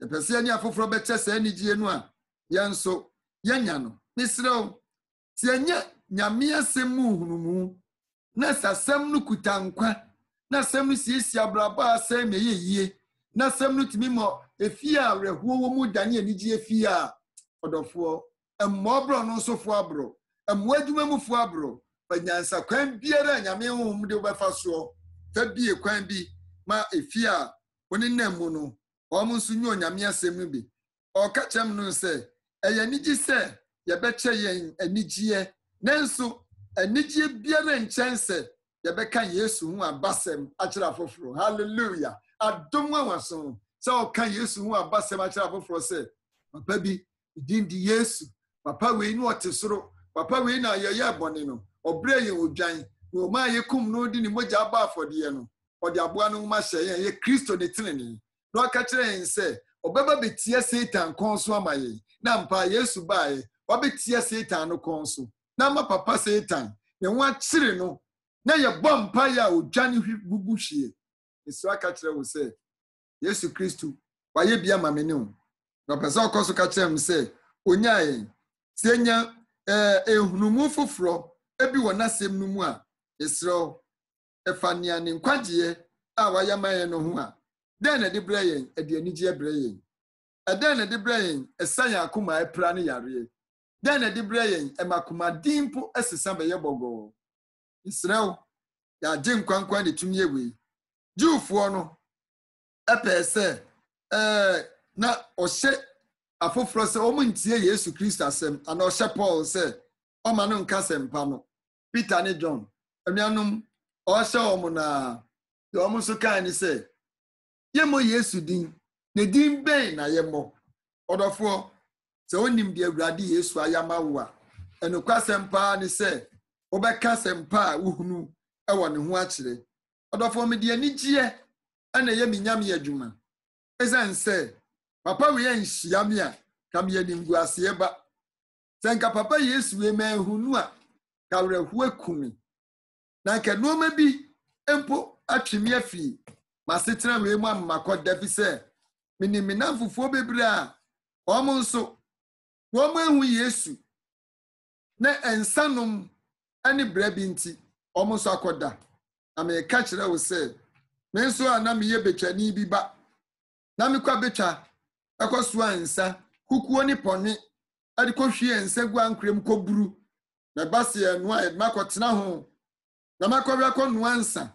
mpɛse ne afoforo bɛkyɛ sɛ anigye no a yɛn so yɛnya no misrɛw sɛ yɛnya nyame asɛm mu hunumu na sasɛm no kuta nkwa na asɛm no siesie abraba asɛm meyɛ yie na asɛm no tumi mɔ efie a awerɛhoɔ wɔ mu dane anigye efie a ɔdɔfoɔ mmɔborɔ no nso fo aboro mmoa adwuma mufoɔ aboro banyansa kwan biara nyame honhom de wobɛfa soɔ fa bie kwan bi ma efie a woni nam mu no wɔn nso nyɛ onyame asɛm no bi ɔka kyerɛm no sɛ ɛyɛ anigye sɛ yɛbɛkyɛ yɛn anigyeɛ nanso anigyeɛ biara nkyɛn sɛ yɛbɛka Yesu ho abasɛm akyerɛ afoforo hallelujah adom awaso sɛ ɔka Yesu ho abasɛm akyerɛ afoforo sɛ papa bi din di Yesu papa wei no ɔte soro papa wei na yɛyɛ bɔne no ɔbrɛ yɛn odwan na ɔma yɛkum no di ne mogya aba afɔdeɛ no ɔde aboa no ma hyɛ yɛn yɛ Kristo ne tenene na ɔka kyerɛ yɛn sɛ ɔbɛba betie Satan kɔn so ama yɛn na mpa Yesu baeɛ ɔbɛtie Satan no kɔn so na ma papa Satan ne ho akyere no na yɛbɔ mpa yɛ a odwane bubu hwie esu aka kyerɛ wo sɛ Yesu Kristo wayɛ bia ma me ne wo na ɔpɛ sɛ ɔkɔ so ka kyerɛ m sɛ onya yɛn sɛ nya ehunumu foforɔ ebi wɔ n'asɛm no mu a esrɛ ɛfa nea ne nkwagyeɛ a wayɛ ma yɛn no ho a dɛn na de brɛ yɛn ɛde anigye brɛ yɛn ɛdɛn na de brɛ yɛn ɛsa yɛn akoma ɛpra ne yareɛ dɛn na de brɛ yɛn ɛmakoma dimpo ɛsesa bɛyɛ bɔgɔɔ esrɛ wo yɛagye nkwankwan de tumi ewe Jewfoɔ no ɛpɛ sɛ na ɔhyɛ afoforo sɛ ɔmo ntie Yesu Kristo asɛm ana ɔhyɛ Paul sɛ ɔma no nka sɛmpa no Peter ne John anuanom ɔhyɛ ɔmo na deɛ ɔmo nso kaa ne sɛ yɛmmɔ Yesu din ne din bɛn na yɛmmɔ ɔdɔfoɔ sɛ onim deɛ Awurade Yesu ayama wo a ɛnokwa sɛmpa ne sɛ wobɛka sɛmpa a wohunu ɛwɔ ne ho akyerɛ ɔdɔfoɔ me deɛ anigyeɛ ɛna yɛ me nyame adwuma ɛsiane sɛ papa wei anhyia me a ka me yɛ nimguaseɛ ba sɛ nka papa Yesu wei ma ahunu a ka werɛhoɔ aku me na nka nneɛma bi mpo atwe me afiri masetena wei mu amakɔda fi sɛ menim me namfofoɔ bebree a wɔn nso wɔn ahu Yesu na ensanom ne brɛ bi nti wɔn nso akɔda na meka kyerɛ wo sɛ me nso a na meyɛ betwani bi ba na mekɔ betwa ɛkɔ so ansa kukuo ne pɔne ade kɔhwie nsa gu ankrem kɔburu na base anu a edma kɔtena ho na makɔwe akɔ nuansa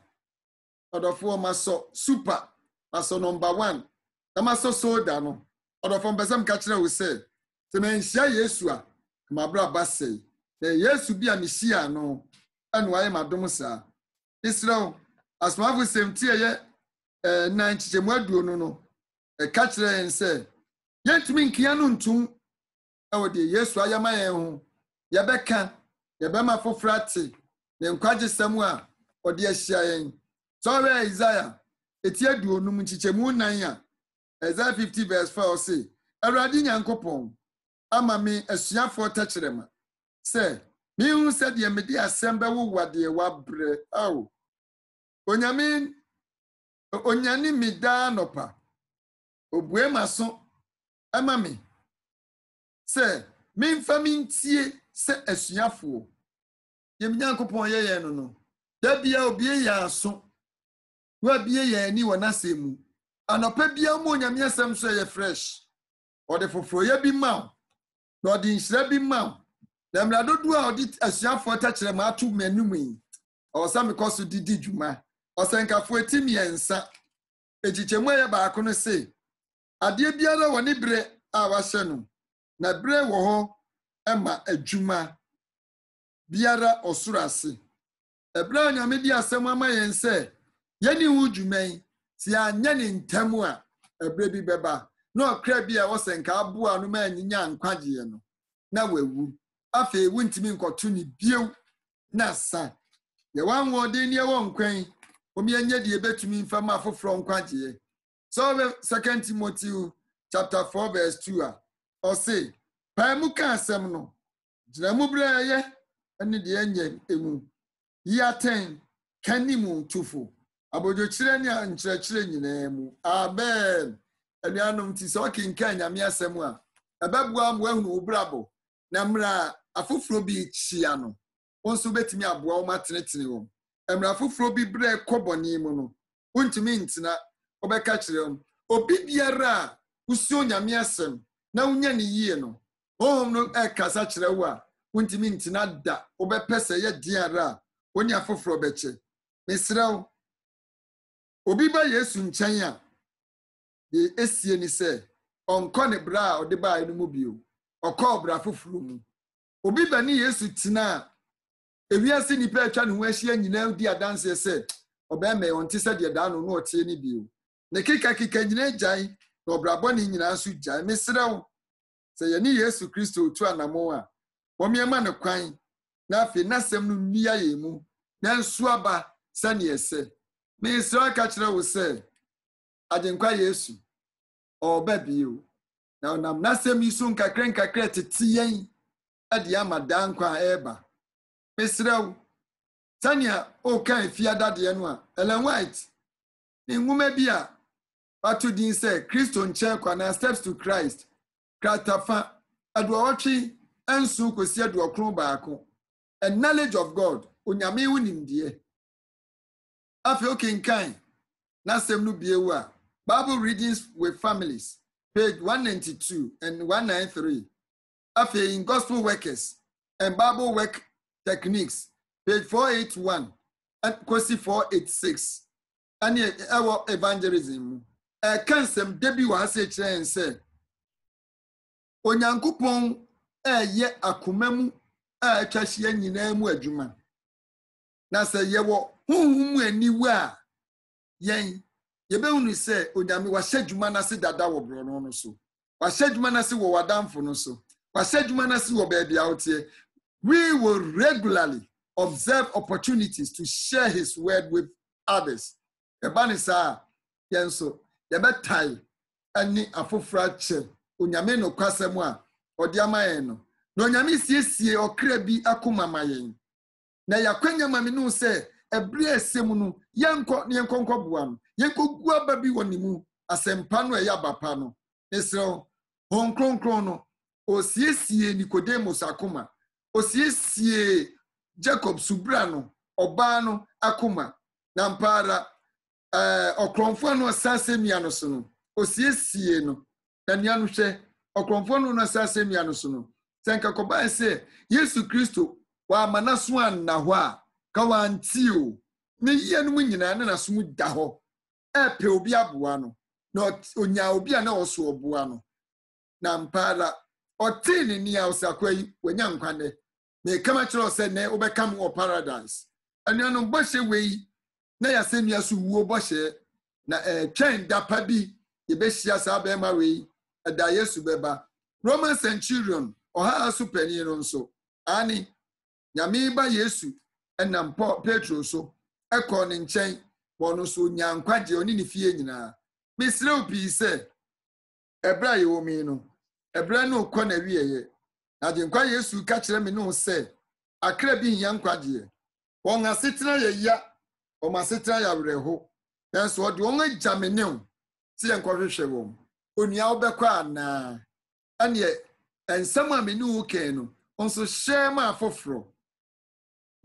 ɔdɔfoɔ masɔ super masɔ number 1 na masɔ soda no ɔdɔfoɔ mpɛsɛm ka kyerɛ wo sɛ sɛ manhyia Yesu a mabra basɛ na Yesu bi a mehyia no ɛno ayɛ madom saa Israel asmafo semti ɛyɛ nan kyekyɛmu aduonu no ɛka kyerɛ yɛn sɛ yɛntumi nkia no ntum ɛwɔ deɛ Yesu ayama yɛn ho yɛbɛka yɛbɛma foforɔ ate ne nkwagyesɛm a ɔde ahyia yɛn sɔre Isaiah eti aduonum nkyekyɛmu nan a Isaiah 50 verse 4 say Awurade Nyankopɔn ama me asuafoɔ tɛkyerɛma sɛ mehu sɛ deɛ mede asɛm bɛwo wadeɛ wabrɛ awo onyane me daa nɔpa obue maso ama me sɛ memfa mentie sɛ asuafoɔ yɛm Nyankopɔn yɛyɛ no no da bia obie yɛ aso wa bie yɛ ani wɔ n'asɛm mu anɔpa bia mo onyame asɛm so yɛ fresh ɔde foforoyɛ bi ma na ɔde nhyira bi ma na mmara dodoɔ a ɔde asuafoɔ tɛkyerɛma ato m'anum yi ɔwɔsa mekɔ so didi dwuma ɔsɛnkafoɔ eti mmiɛnsa ekyikyɛmu yɛ baako no se adeɛ biara wɔ ne berɛ a wahyɛ no na berɛ wɔ hɔ ɛma adwuma biara ɔsoro ase ɛberɛ a Nyame di asɛm ama yɛn sɛ yɛne ho dwuma yi si anyɛ ne ntam a ɛberɛ bi bɛba na ɔkra bi a wɔsɛnka aboa no ma anyinya nkwagyeɛ no na wawu afei wontimi nkɔto ne bio na sa yɛwɔ ahoɔden ne yɛwɔ nkwan omianya deɛ betumi mfa ma foforɔ nkwagyeɛ so 2 Timothy chapter 4 verse 2 a ɔse pae mu ka asɛm no gyina mu berɛ ɛyɛ ɛne deɛ nyɛ emu yi atɛn kani mu tufo abodwokyerɛ ne nkyerɛkyerɛ nyinaa mu amen anuanom ti sɛ ɔkenka Nyame asɛm a ɛbɛboa mo ahunu wo brabɔ na mmra afoforo bi kyia no wo nso betumi aboa wo matenetene wo emra foforo bi bre koboni mu no untimi ntina obeka kire obi biara usi onyame asem na unya ne yie no no kasa kire wo a untimi ntina da obepese ye diara onya foforo beche mesrew obi ba Yesu nkyɛn a ye esie ni sɛ ɔnkɔ ne bra a ɔde baa no mu bio ɔkɔ bra foforo mu obi ba ni Yesu tina ewiase nipa atwa ne ho ahyia nyina di adanse sɛ ɔbɛmɛ ɔnte sɛ deɛ daa no no ɔte ne bio ne kika nyina gyae na ɔbrabɔ ne nyina so gyae mesrew sɛ yɛ ni Yesu Kristo otu anamo a wɔmiɛma ne kwan na afei n'asɛm no nni ayɛ mu na nso aba sɛ ne ɛsɛ mesrew aka kyerɛ wo sɛ agyenkwa Yesu ɔba bio na ɔnam n'asɛm yi so nkakra tete yɛn ade ama daa nkwa a ɛba mesrew tania o kan fiadadeɛ no a Ellen White ne nwoma bi a wato din sɛ Kristo nkyɛn kwa na Steps to Christ kratafa aduɔtwe ensu kosi aduɔkron baako a knowledge of God onyame wonimdeɛ afei okenkan n'asɛm no biewu a Bible readings with families page 192 and 193 afei in Gospel Workers and Bible Work Techniques page 481 and kosi 486 and our evangelism can some debi wa se kyerɛ sɛ onyankopɔn ɛyɛ akomamu a atwa hyia nyinaa mu adwuma na sɛ yɛwɔ honhom aniwa a yɛn yɛbɛhunu sɛ onyame wahyɛ adwuma no ase dada wɔ borɔno no so wahyɛ adwuma no ase wɔ wadamfo no so wahyɛ adwuma no ase wɔ baabi a woteɛ we will regularly observe opportunities to share his word with others ɛba ne saa yɛn so yɛbɛtae ani afoforo akyɛ onyame no kwasɛm a ɔde ama yɛn no na onyame siesie ɔkra bi akoma ma yɛn na yakwanya ma me no sɛ ɛbrɛ asɛm no yɛnkɔ boa no yɛnkɔgu aba bi wɔ ne mu asɛmpa no ɛyɛ abapa no nesrɛ hon kronkron no osiesie Nicodemus akoma osiesie Jacob subra no ɔbaa no akoma na mpara ɔkrɔmfo no asasɛmia no so no osiesie no na nua no hwɛ ɔkrɔmfo no asasɛmia no so no sɛ nka kɔbaa sɛ Yesu Kristo wa amanaso anna hɔ a ka wanti o ne yie no mu nyinaa na naso mu da hɔ ɛpɛ obi aboa no na onya obi a na ɔso ɔboa no na mpara ɔte ne ni a ɔsakwa yi wanya nkwane na kama kyerɛ sɛ ne wobɛka mu wɔ paradise anuanom bɔhyɛ wei na yɛasɛnnua so wuo bɔhyɛ na twɛn dapa bi yɛbɛhyia saa bɛrima wei ɛda Yesu bɛba Roman centurion ɔha so panyin no nso ani nyame ba Yesu ɛnam Petro so ɛkɔ ne nkyɛn wɔ no so nyankwagye ɔne ne fie nyinaa mesrɛ pii sɛ ɛbrɛ a yɛwɔ mi no ɛbrɛ no kɔ na wieyɛ agyenkwa Yesu ka kyerɛ me no sɛ akra bi hia nkwagye wɔn asetena yɛya wɔn asetena yɛawerɛho nanso ɔde wɔn agya me ne sɛ yɛnkɔhwehwɛ wɔn onua wobɛkɔ anaa ɛneɛ nsɛm a me ne wo kɛn no nso hyɛ ma afoforo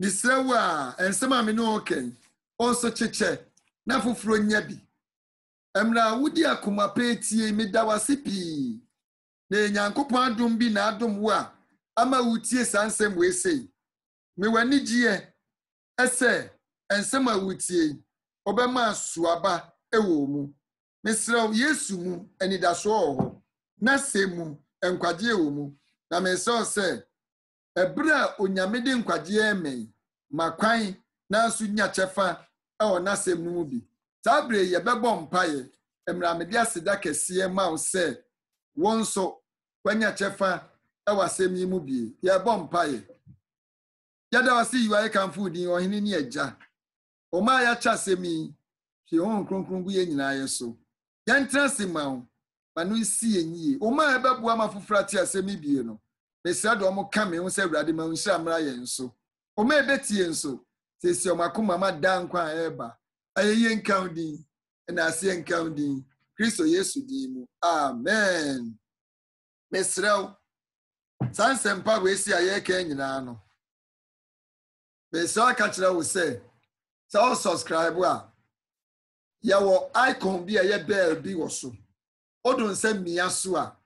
mesrɛ wo a nsɛm a me ne wo kɛn nso kyekyɛ na afoforo nya bi ɛmra wodi akoma pɛtie meda wase pii na Nyankopɔn adom bi na adom wo a ama wotie saa nsɛm wei sei me wani gyeɛ ɛsɛ nsɛm a wotie ɔbɛma soaba ɛwɔ mu mesrɛ wo Yesu mu anidasoɔ wɔ hɔ na sɛ mu nkwagye wɔ mu na mesrɛ sɛ ɛbrɛ a onyame de nkwagye ɛmɛn ma kwan na nso nya kyɛfa ɛwɔ n'asɛm no mu bi saa bere yɛbɛbɔ mpaeɛ ɛmra mede aseda kɛseɛ ma wo sɛ wɔn nso wanya kyɛfa ɛwɔ asɛm yi mu bi yɛbɔ mpaeɛ yɛda wase yiwa yɛkamfo din ɔhene ne agya ɔma yɛakyɛ asɛm yi hwɛ wɔn kronkron gu yɛ nyinaa yɛ so yɛntena se ma wo ma no nsi yɛ nyie ɔma yɛbɛboa ma foforɔ ate asɛm yi bie no mesrɛ de ɔmo ka me ho sɛ Awurade ma wo nhyira mmra yɛn so ɔma ɛbɛtie nso sɛsi ɔmo akoma ma da nkwa a ɛba ayɛyɛ nka wo din ɛna aseɛ nka wo din Kristo Yesu din mu amen mesrɛ wo saa nsɛmpa wei si a yɛreka nyinaa no mesrɛ aka kyerɛ wo sɛ So subscribe wa. Yawo icon bi a ye bell bi wo so. Odun se mia so a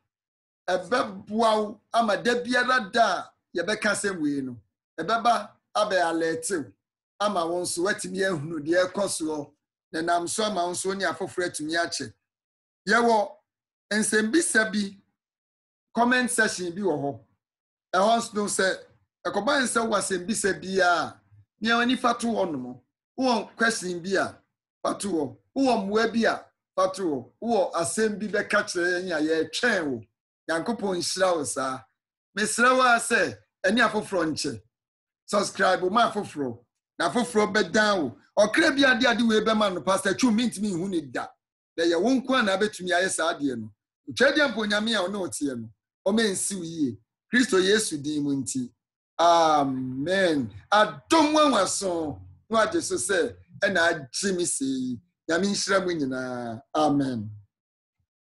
ebeboa ama da biara da ye beka sem we no. Ebeba abe alertew ama won so watimi ahunu de ekoso na nam so ama won so ni afoforo atumi ache. Yawo nsembisa bi comment section bi wo ho. Ehon se ekoban se wasembisa bi a me ani fato wono. Wo question bi a fato wo. Wo mwa bi a fato wo. Wo asem bi be ka kire yan ye twen wo. Yankopon hira wo sa. Mesra wa se ani afoforo nche. Subscribe ma afoforo. Na afoforo be dan wo. Okra bi ade we be ma no pastor chu mintimi hu ni da. Da ye wonko na betumi aye sa ade no. Twedi ampo nyame a wo na otie no. O mensi wiye. Kristo Yesu din mu nti. Amen. Adom wanwaso no ade so se na agye mi sei. Nyame nhyira mu nyina. Amen.